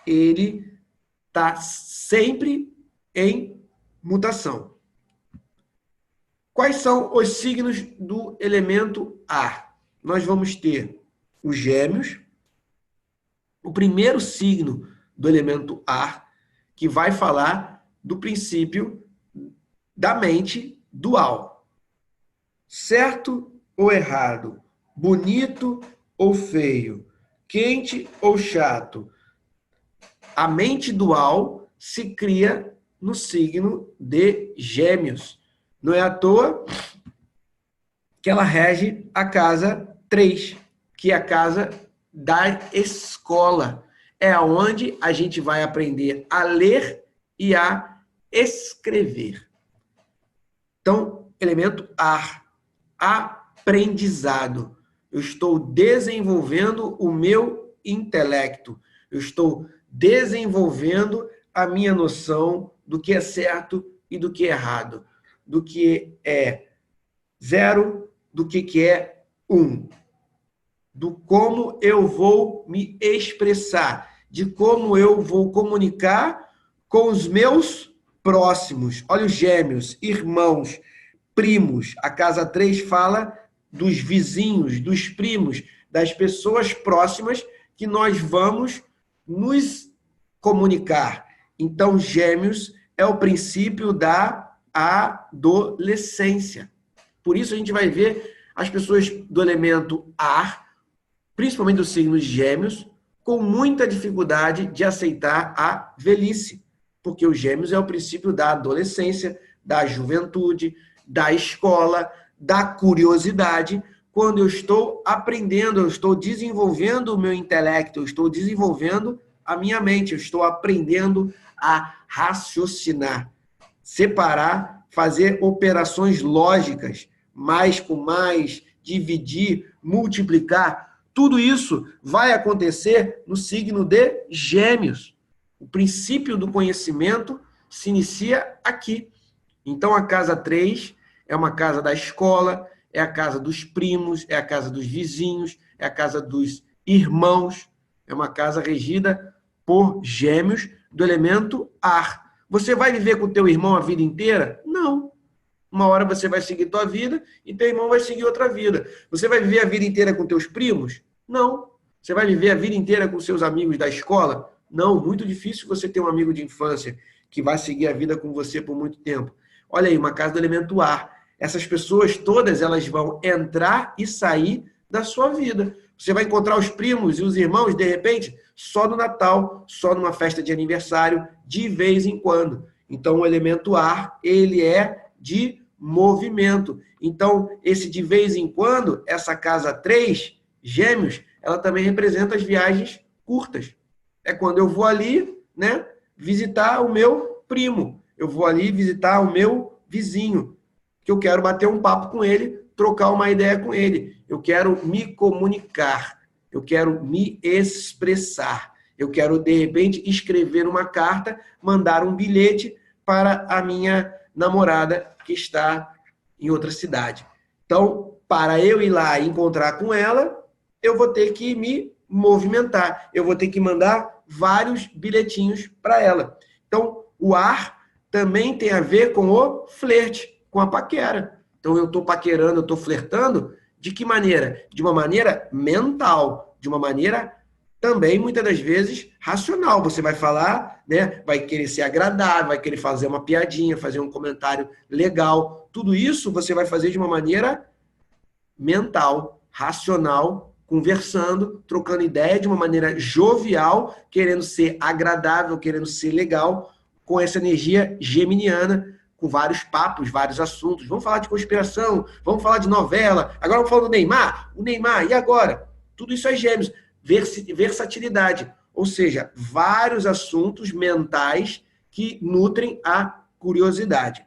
Speaker 1: ele está sempre em mutação. Quais são os signos do elemento ar? Nós vamos ter os Gêmeos, o primeiro signo do elemento ar, que vai falar do princípio da mente dual. Certo ou errado? Bonito ou feio? Quente ou chato? A mente dual se cria no signo de Gêmeos. Não é à toa que ela rege a casa 3, que é a casa da escola. É onde a gente vai aprender a ler e a escrever. Então, elemento ar, aprendizado. Eu estou desenvolvendo o meu intelecto. Eu estou desenvolvendo a minha noção do que é certo e do que é errado, do que é 0, do que é 1, do como eu vou me expressar, de como eu vou comunicar com os meus próximos. Olha os gêmeos, irmãos, primos. A casa 3 fala dos vizinhos, dos primos, das pessoas próximas que nós vamos nos comunicar. Então, gêmeos é o princípio da adolescência. Por isso a gente vai ver as pessoas do elemento ar, principalmente dos signos gêmeos, com muita dificuldade de aceitar a velhice, porque os gêmeos é o princípio da adolescência, da juventude, da escola, da curiosidade. Quando eu estou aprendendo, eu estou desenvolvendo o meu intelecto, eu estou desenvolvendo a minha mente, eu estou aprendendo a raciocinar, separar, fazer operações lógicas, mais com mais, dividir, multiplicar. Tudo isso vai acontecer no signo de Gêmeos. O princípio do conhecimento se inicia aqui. Então, a casa 3 é uma casa da escola, é a casa dos primos, é a casa dos vizinhos, é a casa dos irmãos. É uma casa regida por Gêmeos do elemento ar. Você vai viver com o teu irmão a vida inteira? Não. Uma hora você vai seguir tua vida e teu irmão vai seguir outra vida. Você vai viver a vida inteira com teus primos? Não. Você vai viver a vida inteira com seus amigos da escola? Não. Muito difícil você ter um amigo de infância que vai seguir a vida com você por muito tempo. Olha aí, uma casa do elemento ar. Essas pessoas todas, elas vão entrar e sair da sua vida. Você vai encontrar os primos e os irmãos, de repente, só no Natal, só numa festa de aniversário, de vez em quando. Então, o elemento ar, ele é de movimento. Então, esse de vez em quando, essa casa 3, Gêmeos, ela também representa as viagens curtas. É quando eu vou ali, né, visitar o meu primo. Eu vou ali visitar o meu vizinho, que eu quero bater um papo com ele, trocar uma ideia com ele. Eu quero me comunicar. Eu quero me expressar. Eu quero, de repente, escrever uma carta, mandar um bilhete para a minha namorada que está em outra cidade. Então, para eu ir lá e encontrar com ela, eu vou ter que me movimentar. Eu vou ter que mandar vários bilhetinhos para ela. Então, o ar também tem a ver com o flerte, com a paquera. Então, eu estou paquerando, eu estou flertando, de que maneira? De uma maneira mental, de uma maneira também, muitas das vezes, racional. Você vai falar, né? Vai querer ser agradável, vai querer fazer uma piadinha, fazer um comentário legal. Tudo isso você vai fazer de uma maneira mental, racional, conversando, trocando ideia de uma maneira jovial, querendo ser agradável, querendo ser legal, com essa energia geminiana, com vários papos, vários assuntos. Vamos falar de conspiração, vamos falar de novela, agora vamos falar do Neymar. O Neymar, e agora? Tudo isso é Gêmeos. Versatilidade, ou seja, vários assuntos mentais que nutrem a curiosidade.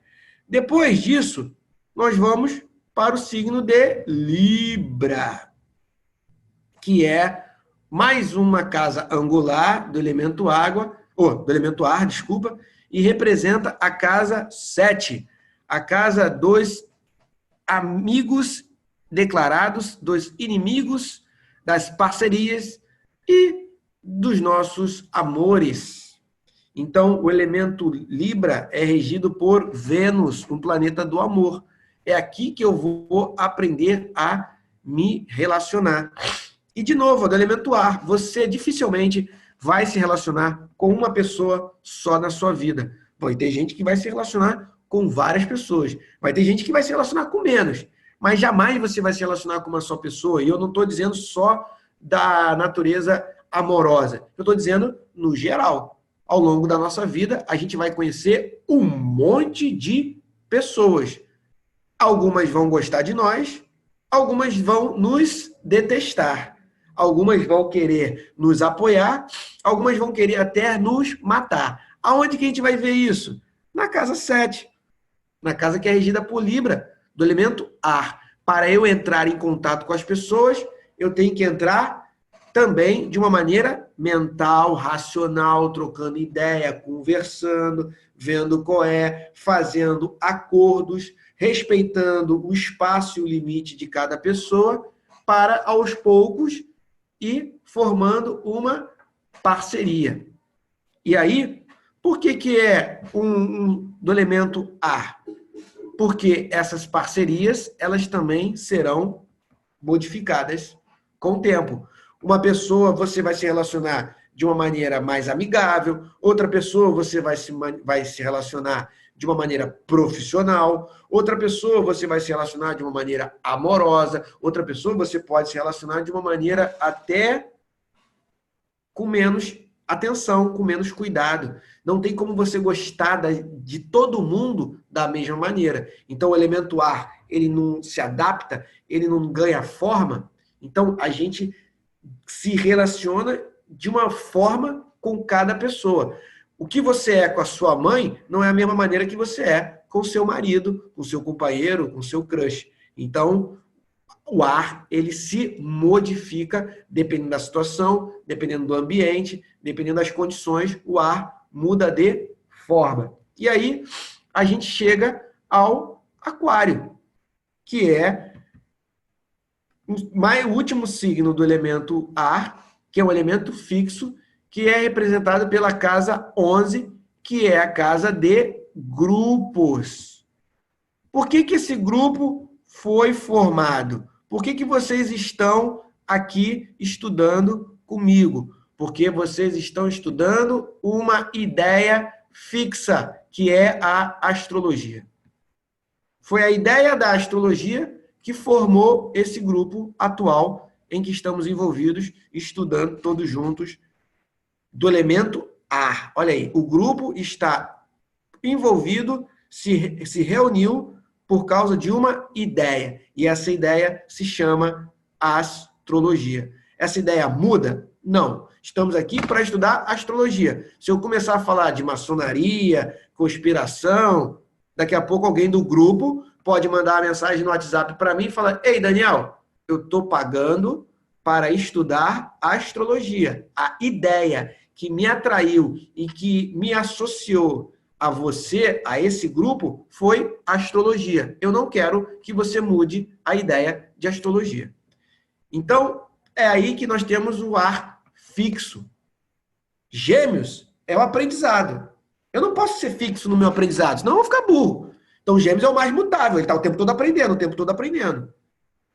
Speaker 1: Depois disso, nós vamos para o signo de Libra, que é mais uma casa angular do elemento água, do elemento ar, desculpa, e representa a casa 7, a casa dos amigos declarados, dos inimigos, das parcerias e dos nossos amores. Então, o elemento Libra é regido por Vênus, um planeta do amor. É aqui que eu vou aprender a me relacionar. E, de novo, do elemento ar, você dificilmente vai se relacionar com uma pessoa só na sua vida. Vai ter gente que vai se relacionar com várias pessoas. Vai ter gente que vai se relacionar com menos. Mas jamais você vai se relacionar com uma só pessoa. E eu não estou dizendo só da natureza amorosa. Eu estou dizendo no geral. Ao longo da nossa vida, a gente vai conhecer um monte de pessoas. Algumas vão gostar de nós, algumas vão nos detestar. Algumas vão querer nos apoiar, algumas vão querer até nos matar. Aonde que a gente vai ver isso? Na casa 7. Na casa que é regida por Libra, do elemento ar. Para eu entrar em contato com as pessoas, eu tenho que entrar também de uma maneira mental, racional, trocando ideia, conversando, vendo qual é, fazendo acordos, respeitando o espaço e o limite de cada pessoa, para, aos poucos, ir formando uma parceria. E aí, por que é do elemento A? Porque essas parcerias, elas também serão modificadas com o tempo. Uma pessoa você vai se relacionar de uma maneira mais amigável, outra pessoa você vai se relacionar de uma maneira profissional, outra pessoa você vai se relacionar de uma maneira amorosa, outra pessoa você pode se relacionar de uma maneira até com menos atenção, com menos cuidado. Não tem como você gostar de todo mundo da mesma maneira. Então, o elemento ar, ele não se adapta, ele não ganha forma. Então, a gente se relaciona de uma forma com cada pessoa. O que você é com a sua mãe não é a mesma maneira que você é com o seu marido, com o seu companheiro, com o seu crush. Então, o ar, ele se modifica dependendo da situação, dependendo do ambiente, dependendo das condições, o ar muda de forma. E aí, a gente chega ao aquário, que é o último signo do elemento ar, que é um elemento fixo, que é representado pela casa 11, que é a casa de grupos. Por que esse grupo foi formado? Por que vocês estão aqui estudando comigo? Porque vocês estão estudando uma ideia fixa, que é a astrologia. Foi a ideia da astrologia que formou esse grupo atual em que estamos envolvidos, estudando todos juntos do elemento ar. Olha aí, o grupo está envolvido, se reuniu por causa de uma ideia. E essa ideia se chama astrologia. Essa ideia muda? Não. Estamos aqui para estudar astrologia. Se eu começar a falar de maçonaria, conspiração, daqui a pouco alguém do grupo pode mandar uma mensagem no WhatsApp para mim e falar: ei, Daniel, eu estou pagando para estudar astrologia. A ideia que me atraiu e que me associou a você, a esse grupo, foi astrologia. Eu não quero que você mude a ideia de astrologia. Então, é aí que nós temos o ar fixo. Gêmeos é o aprendizado. Eu não posso ser fixo no meu aprendizado, senão eu vou ficar burro. Então, Gêmeos é o mais mutável, ele está o tempo todo aprendendo, o tempo todo aprendendo.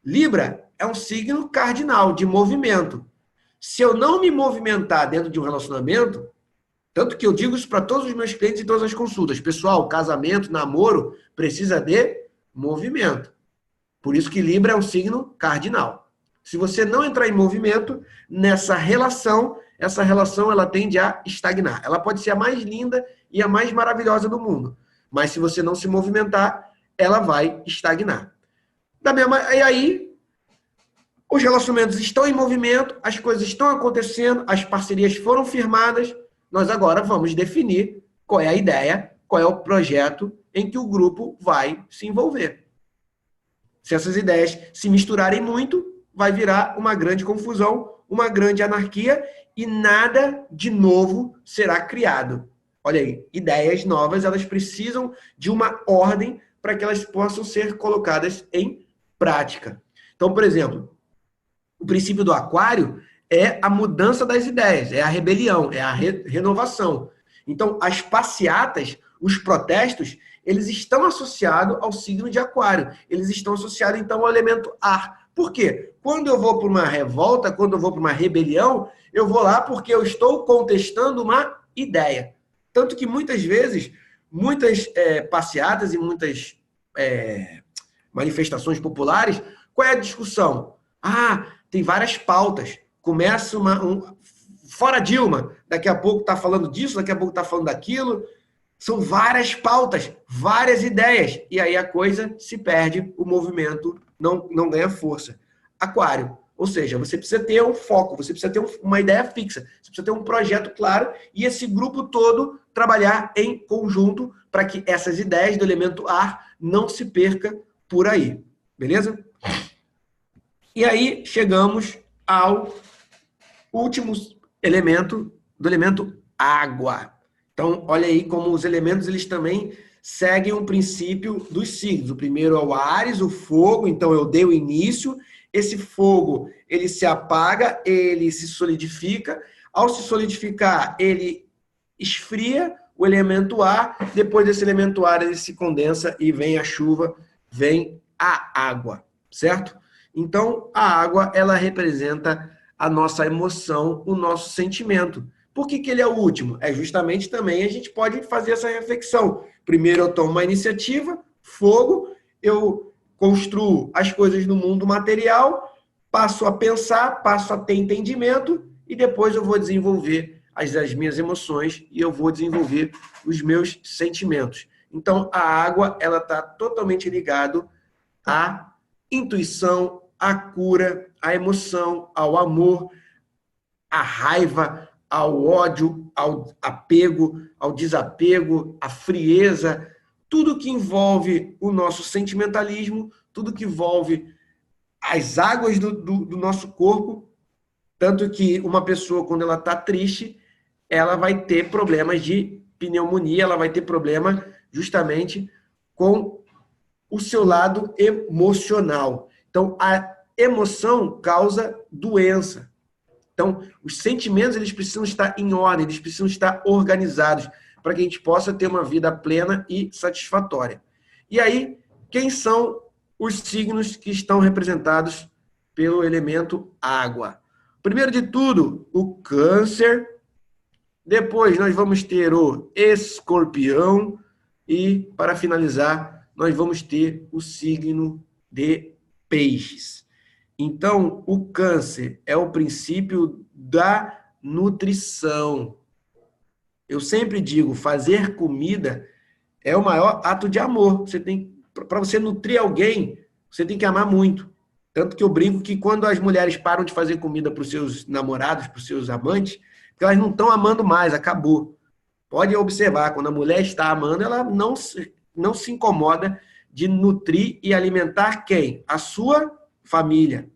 Speaker 1: Libra é um signo cardinal de movimento. Se eu não me movimentar dentro de um relacionamento, tanto que eu digo isso para todos os meus clientes em todas as consultas. Pessoal, casamento, namoro, precisa de movimento. Por isso que Libra é um signo cardinal. Se você não entrar em movimento, nessa relação, essa relação ela tende a estagnar. Ela pode ser a mais linda e a mais maravilhosa do mundo. Mas se você não se movimentar, ela vai estagnar. E aí, os relacionamentos estão em movimento, as coisas estão acontecendo, as parcerias foram firmadas. Nós agora vamos definir qual é a ideia, qual é o projeto em que o grupo vai se envolver. Se essas ideias se misturarem muito, vai virar uma grande confusão, uma grande anarquia e nada de novo será criado. Olha aí, ideias novas, elas precisam de uma ordem para que elas possam ser colocadas em prática. Então, por exemplo, o princípio do aquário é a mudança das ideias, é a rebelião, é a renovação. Então, as passeatas, os protestos, eles estão associados ao signo de aquário. Eles estão associados, então, ao elemento ar. Por quê? Quando eu vou para uma revolta, quando eu vou para uma rebelião, eu vou lá porque eu estou contestando uma ideia. Tanto que, muitas vezes, muitas passeatas e muitas manifestações populares, qual é a discussão? Tem várias pautas. Começa fora Dilma, daqui a pouco está falando disso, daqui a pouco está falando daquilo. São várias pautas, várias ideias. E aí a coisa se perde, o movimento não ganha força. Aquário, ou seja, você precisa ter um foco, você precisa ter uma ideia fixa, você precisa ter um projeto claro e esse grupo todo trabalhar em conjunto para que essas ideias do elemento ar não se perca por aí. Beleza? E aí chegamos ao último elemento, do elemento água. Então, olha aí como os elementos eles também seguem um princípio dos signos. O primeiro é o Áries, o fogo, então eu dei o início. Esse fogo, ele se apaga, ele se solidifica. Ao se solidificar, ele esfria o elemento ar. Depois desse elemento ar, ele se condensa e vem a chuva, vem a água, certo? Então, a água, ela representa a nossa emoção, o nosso sentimento. Por que ele é o último? É justamente também a gente pode fazer essa reflexão. Primeiro eu tomo uma iniciativa, fogo, eu construo as coisas no mundo material, passo a pensar, passo a ter entendimento e depois eu vou desenvolver as minhas emoções e eu vou desenvolver os meus sentimentos. Então, a água ela está totalmente ligada à intuição, à cura, à emoção, ao amor, à raiva, ao ódio, ao apego, ao desapego, à frieza, tudo que envolve o nosso sentimentalismo, tudo que envolve as águas do nosso corpo, tanto que uma pessoa, quando ela está triste, ela vai ter problemas de pneumonia, ela vai ter problema justamente com o seu lado emocional. Então, a emoção causa doença. Então, os sentimentos eles precisam estar em ordem, eles precisam estar organizados para que a gente possa ter uma vida plena e satisfatória. E aí, quem são os signos que estão representados pelo elemento água? Primeiro de tudo, o Câncer. Depois, nós vamos ter o Escorpião. E, para finalizar, nós vamos ter o signo de Peixes. Então, o Câncer é o princípio da nutrição. Eu sempre digo, fazer comida é o maior ato de amor. Para você nutrir alguém, você tem que amar muito. Tanto que eu brinco que quando as mulheres param de fazer comida para os seus namorados, para os seus amantes, porque elas não estão amando mais, acabou. Pode observar, quando a mulher está amando, ela não se incomoda de nutrir e alimentar quem? A sua família.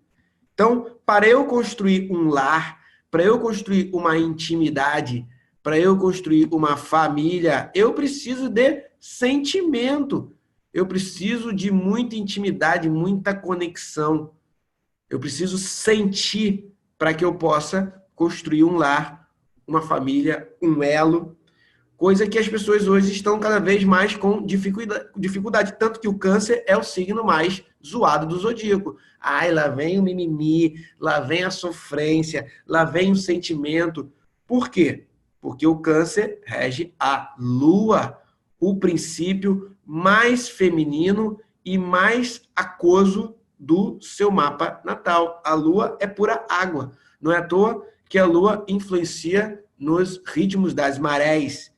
Speaker 1: Então, para eu construir um lar, para eu construir uma intimidade, para eu construir uma família, eu preciso de sentimento. Eu preciso de muita intimidade, muita conexão. Eu preciso sentir para que eu possa construir um lar, uma família, um elo, coisa que as pessoas hoje estão cada vez mais com dificuldade. Tanto que o Câncer é o signo mais zoado do zodíaco. Ai, lá vem o mimimi, lá vem a sofrência, lá vem o sentimento. Por quê? Porque o Câncer rege a Lua, o princípio mais feminino e mais aquoso do seu mapa natal. A Lua é pura água. Não é à toa que a Lua influencia nos ritmos das marés.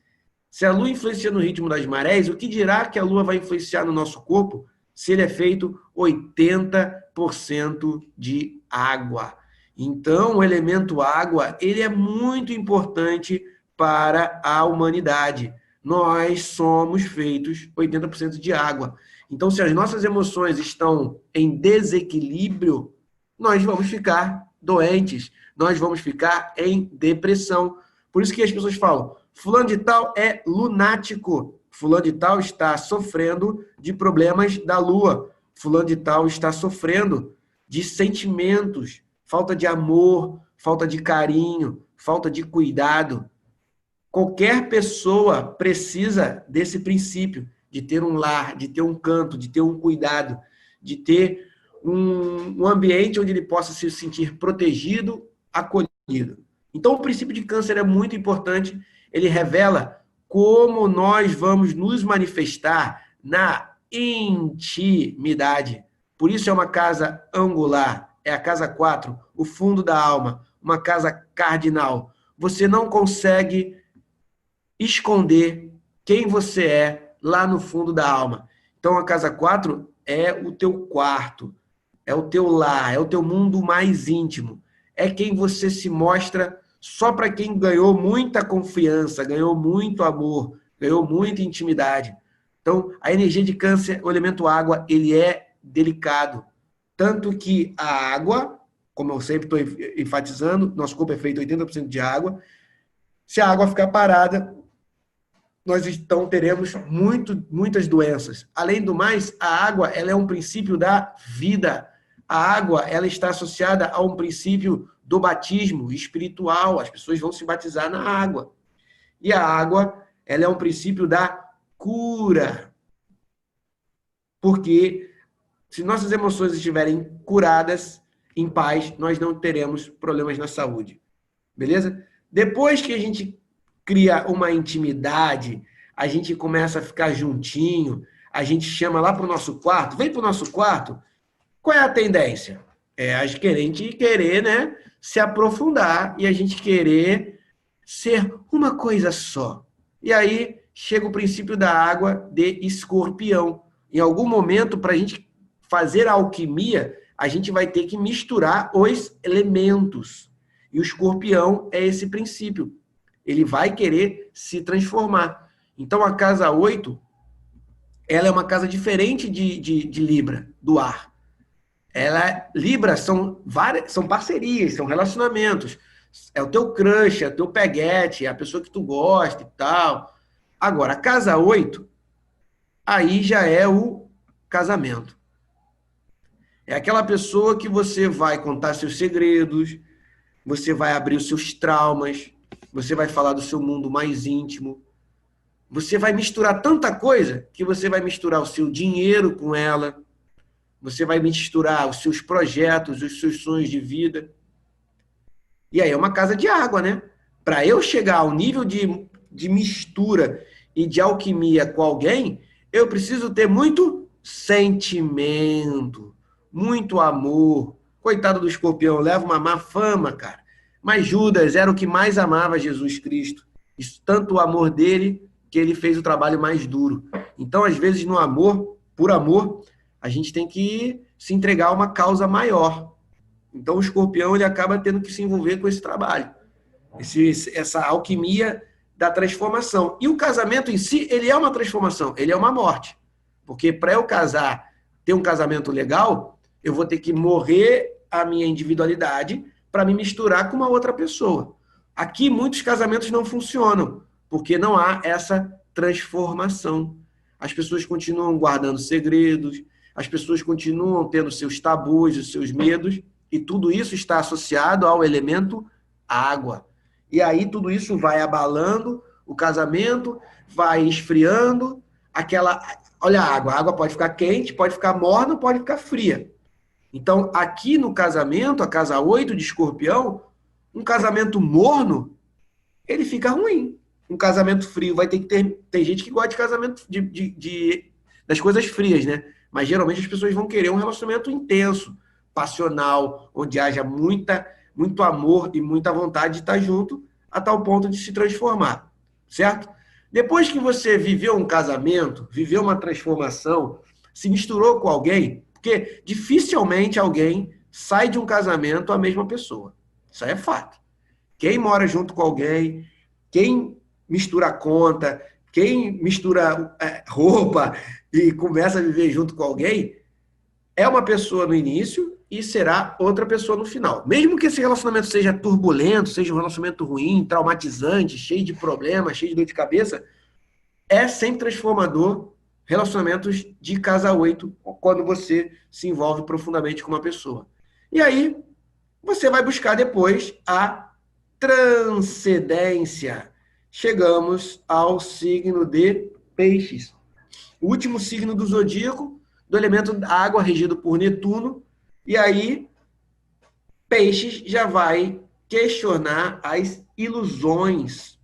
Speaker 1: Se a Lua influencia no ritmo das marés, o que dirá que a Lua vai influenciar no nosso corpo se ele é feito 80% de água? Então, o elemento água, ele é muito importante para a humanidade. Nós somos feitos 80% de água. Então, se as nossas emoções estão em desequilíbrio, nós vamos ficar doentes, nós vamos ficar em depressão. Por isso que as pessoas falam, fulano de tal é lunático, fulano de tal está sofrendo de problemas da lua, fulano de tal está sofrendo de sentimentos, falta de amor, falta de carinho, falta de cuidado. Qualquer pessoa precisa desse princípio, de ter um lar, de ter um canto, de ter um cuidado, de ter um ambiente onde ele possa se sentir protegido, acolhido. Então, o princípio de Câncer é muito importante, ele revela como nós vamos nos manifestar na intimidade. Por isso é uma casa angular, é a casa 4, o fundo da alma, uma casa cardinal. Você não consegue esconder quem você é lá no fundo da alma. Então, a casa 4 é o teu quarto, é o teu lar, é o teu mundo mais íntimo. É quem você se mostra só para quem ganhou muita confiança, ganhou muito amor, ganhou muita intimidade. Então, a energia de Câncer, o elemento água, ele é delicado. Tanto que a água, como eu sempre estou enfatizando, nosso corpo é feito 80% de água. Se a água ficar parada, nós então teremos muitas doenças. Além do mais, a água ela é um princípio da vida. A água ela está associada a um princípio do batismo espiritual. As pessoas vão se batizar na água. E a água ela é um princípio da cura. Porque se nossas emoções estiverem curadas, em paz, nós não teremos problemas na saúde. Beleza? Depois que a gente cria uma intimidade, a gente começa a ficar juntinho, a gente chama lá para o nosso quarto, vem para o nosso quarto, qual é a tendência? É a gente querer, né, se aprofundar e a gente querer ser uma coisa só. E aí chega o princípio da água de escorpião. Em algum momento, para a gente fazer a alquimia, a gente vai ter que misturar os elementos. E o escorpião é esse princípio. Ele vai querer se transformar. Então, a casa 8, ela é uma casa diferente de Libra, do ar. Libra são parcerias, são relacionamentos. É o teu crush, é o teu peguete, é a pessoa que tu gosta e tal. Agora, a casa 8, aí já é o casamento. É aquela pessoa que você vai contar seus segredos, você vai abrir os seus traumas, você vai falar do seu mundo mais íntimo. Você vai misturar tanta coisa que você vai misturar o seu dinheiro com ela, você vai misturar os seus projetos, os seus sonhos de vida. E aí é uma casa de água, né? Para eu chegar ao nível de mistura e de alquimia com alguém, eu preciso ter muito sentimento, muito amor. Coitado do escorpião, leva uma má fama, cara. Mas Judas era o que mais amava Jesus Cristo. Isso, tanto o amor dele, que ele fez o trabalho mais duro. Então, às vezes, no amor, por amor, a gente tem que se entregar a uma causa maior. Então, o escorpião ele acaba tendo que se envolver com esse trabalho. Essa alquimia da transformação. E o casamento em si, ele é uma transformação, ele é uma morte. Porque para eu casar, ter um casamento legal, eu vou ter que morrer a minha individualidade para me misturar com uma outra pessoa. Aqui, muitos casamentos não funcionam, porque não há essa transformação. As pessoas continuam guardando segredos, as pessoas continuam tendo seus tabus, os seus medos, e tudo isso está associado ao elemento água. E aí tudo isso vai abalando o casamento, vai esfriando olha a água pode ficar quente, pode ficar morna, pode ficar fria. Então, aqui no casamento, a casa 8 de escorpião, um casamento morno, ele fica ruim. Um casamento frio vai ter que ter... Tem gente que gosta de casamento das coisas frias, né? Mas geralmente as pessoas vão querer um relacionamento intenso, passional, onde haja muito amor e muita vontade de estar junto, a tal ponto de se transformar, certo? Depois que você viveu um casamento, viveu uma transformação, se misturou com alguém, porque dificilmente alguém sai de um casamento a mesma pessoa. Isso aí é fato. Quem mora junto com alguém, quem mistura conta, quem mistura roupa e começa a viver junto com alguém, é uma pessoa no início e será outra pessoa no final. Mesmo que esse relacionamento seja turbulento, seja um relacionamento ruim, traumatizante, cheio de problemas, cheio de dor de cabeça, é sempre transformador relacionamentos de casa 8 quando você se envolve profundamente com uma pessoa. E aí, você vai buscar depois a transcendência. Chegamos ao signo de Peixes. O último signo do zodíaco, do elemento da água, regido por Netuno. E aí, Peixes já vai questionar as ilusões.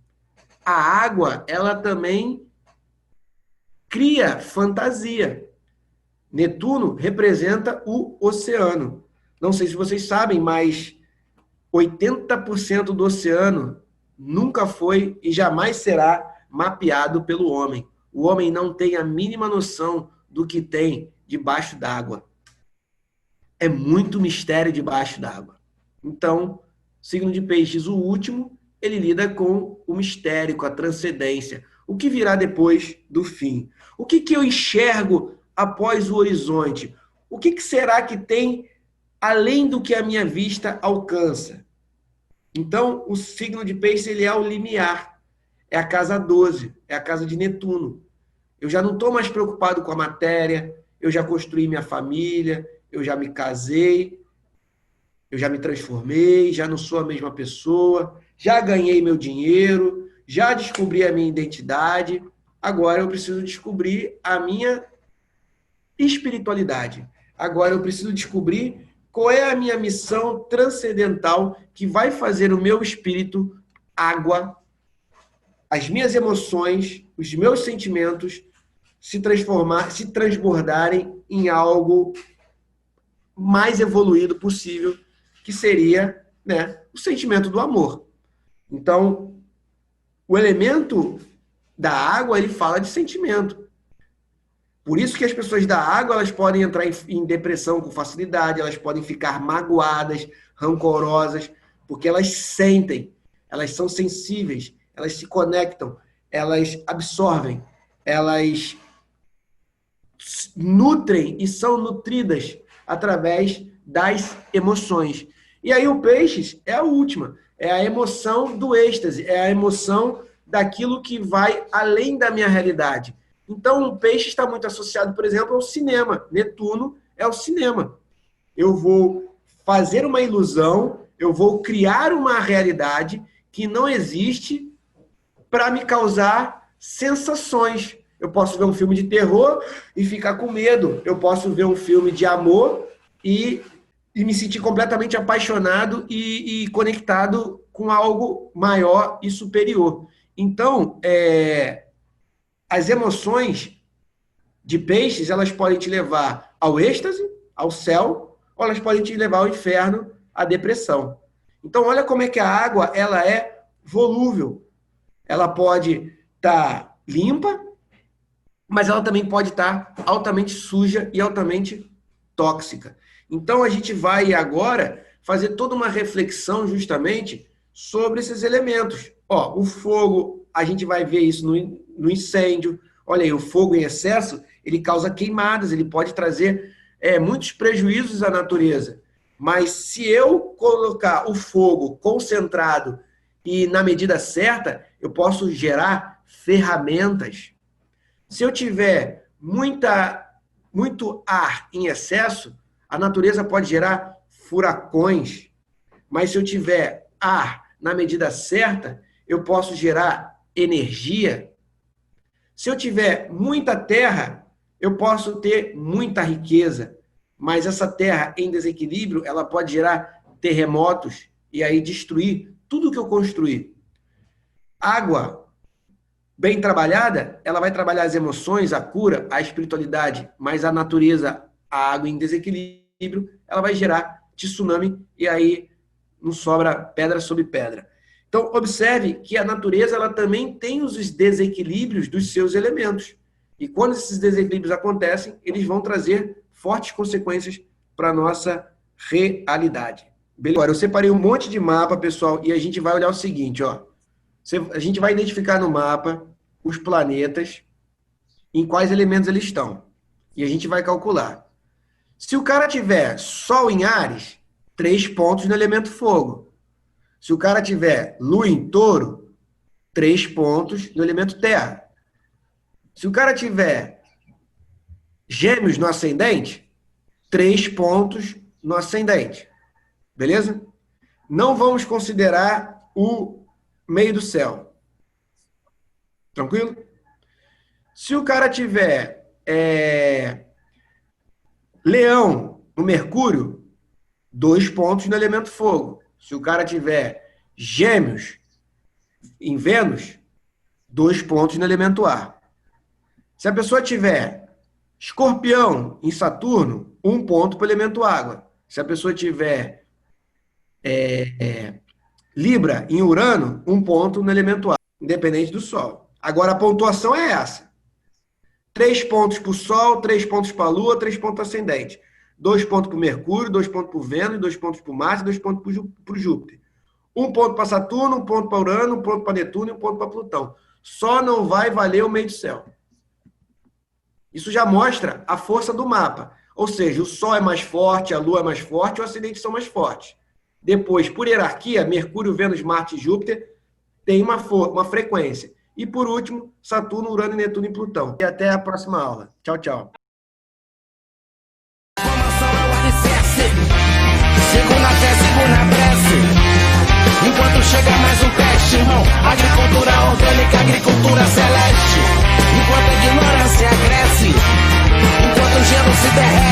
Speaker 1: A água, ela também cria fantasia. Netuno representa o oceano. Não sei se vocês sabem, mas 80% do oceano nunca foi e jamais será mapeado pelo homem. O homem não tem a mínima noção do que tem debaixo d'água. É muito mistério debaixo d'água. Então, signo de Peixes, o último, ele lida com o mistério, com a transcendência. O que virá depois do fim? O que eu enxergo após o horizonte? O que será que tem além do que a minha vista alcança? Então, o signo de Peixes ele é o limiar. é a casa 12, é a casa de Netuno. Eu já não estou mais preocupado com a matéria, eu já construí minha família, eu já me casei, eu já me transformei, já não sou a mesma pessoa, já ganhei meu dinheiro, já descobri a minha identidade, agora eu preciso descobrir a minha espiritualidade. Agora eu preciso descobrir qual é a minha missão transcendental que vai fazer o meu espírito, água, as minhas emoções, os meus sentimentos se transformar, se transbordarem em algo mais evoluído possível, que seria, né, o sentimento do amor. Então, o elemento da água, ele fala de sentimento. Por isso que as pessoas da água, elas podem entrar em depressão com facilidade, elas podem ficar magoadas, rancorosas, porque elas sentem, elas são sensíveis, elas se conectam, elas absorvem, elas nutrem e são nutridas através das emoções. E aí o peixes é a última, é a emoção do êxtase, é a emoção daquilo que vai além da minha realidade. Então o peixe está muito associado, por exemplo, ao cinema. Netuno é o cinema. Eu vou fazer uma ilusão, eu vou criar uma realidade que não existe para me causar sensações. Eu posso ver um filme de terror e ficar com medo. Eu posso ver um filme de amor e me sentir completamente apaixonado e conectado com algo maior e superior. Então, as emoções de peixes, elas podem te levar ao êxtase, ao céu, ou elas podem te levar ao inferno, à depressão. Então, olha como é que a água ela é volúvel. Ela pode estar limpa, mas ela também pode estar altamente suja e altamente tóxica. Então, a gente vai agora fazer toda uma reflexão justamente sobre esses elementos. Ó, o fogo, a gente vai ver isso no incêndio. Olha aí, o fogo em excesso, ele causa queimadas, ele pode trazer muitos prejuízos à natureza. Mas se eu colocar o fogo concentrado e na medida certa, eu posso gerar ferramentas. Se eu tiver muito ar em excesso, a natureza pode gerar furacões. Mas se eu tiver ar na medida certa, eu posso gerar energia. Se eu tiver muita terra, eu posso ter muita riqueza. Mas essa terra em desequilíbrio, ela pode gerar terremotos e aí destruir tudo que eu construí. Água bem trabalhada, ela vai trabalhar as emoções, a cura, a espiritualidade, mas a natureza, a água em desequilíbrio, ela vai gerar tsunami e aí não sobra pedra sobre pedra. Então, observe que a natureza ela também tem os desequilíbrios dos seus elementos. E quando esses desequilíbrios acontecem, eles vão trazer fortes consequências para a nossa realidade. Beleza? Agora, eu separei um monte de mapa, pessoal, e a gente vai olhar o seguinte, ó. A gente vai identificar no mapa os planetas, em quais elementos eles estão. E a gente vai calcular. Se o cara tiver Sol em Áries, 3 pontos no elemento fogo. Se o cara tiver Lua em Touro, 3 pontos no elemento terra. Se o cara tiver Gêmeos no ascendente, 3 pontos no ascendente. Beleza? Não vamos considerar o meio do céu. Tranquilo? Se o cara tiver Leão no Mercúrio, 2 pontos no elemento fogo. Se o cara tiver Gêmeos em Vênus, 2 pontos no elemento ar. Se a pessoa tiver Escorpião em Saturno, 1 ponto para o elemento água. Se a pessoa tiver Libra em Urano, 1 ponto no elemento ar, independente do Sol. Agora a pontuação é essa. 3 pontos para o Sol, 3 pontos para a Lua, 3 pontos para o ascendente. 2 pontos para o Mercúrio, 2 pontos para o Vênus, 2 pontos para o Marte, 2 pontos para o Júpiter. 1 ponto para Saturno, 1 ponto para Urano, 1 ponto para Netuno e 1 ponto para Plutão. Só não vai valer o meio do céu. Isso já mostra a força do mapa. Ou seja, o Sol é mais forte, a Lua é mais forte, o ascendente são mais fortes. Depois, por hierarquia, Mercúrio, Vênus, Marte e Júpiter têm uma frequência. E por último, Saturno, Urano e Netuno em Plutão. E até a próxima aula. Tchau, tchau.
Speaker 2: Sigo na fé, sigo na prece. Enquanto chega mais um teste, irmão. Agricultura orgânica, agricultura celeste. Enquanto a ignorância cresce, enquanto o gelo se derrete.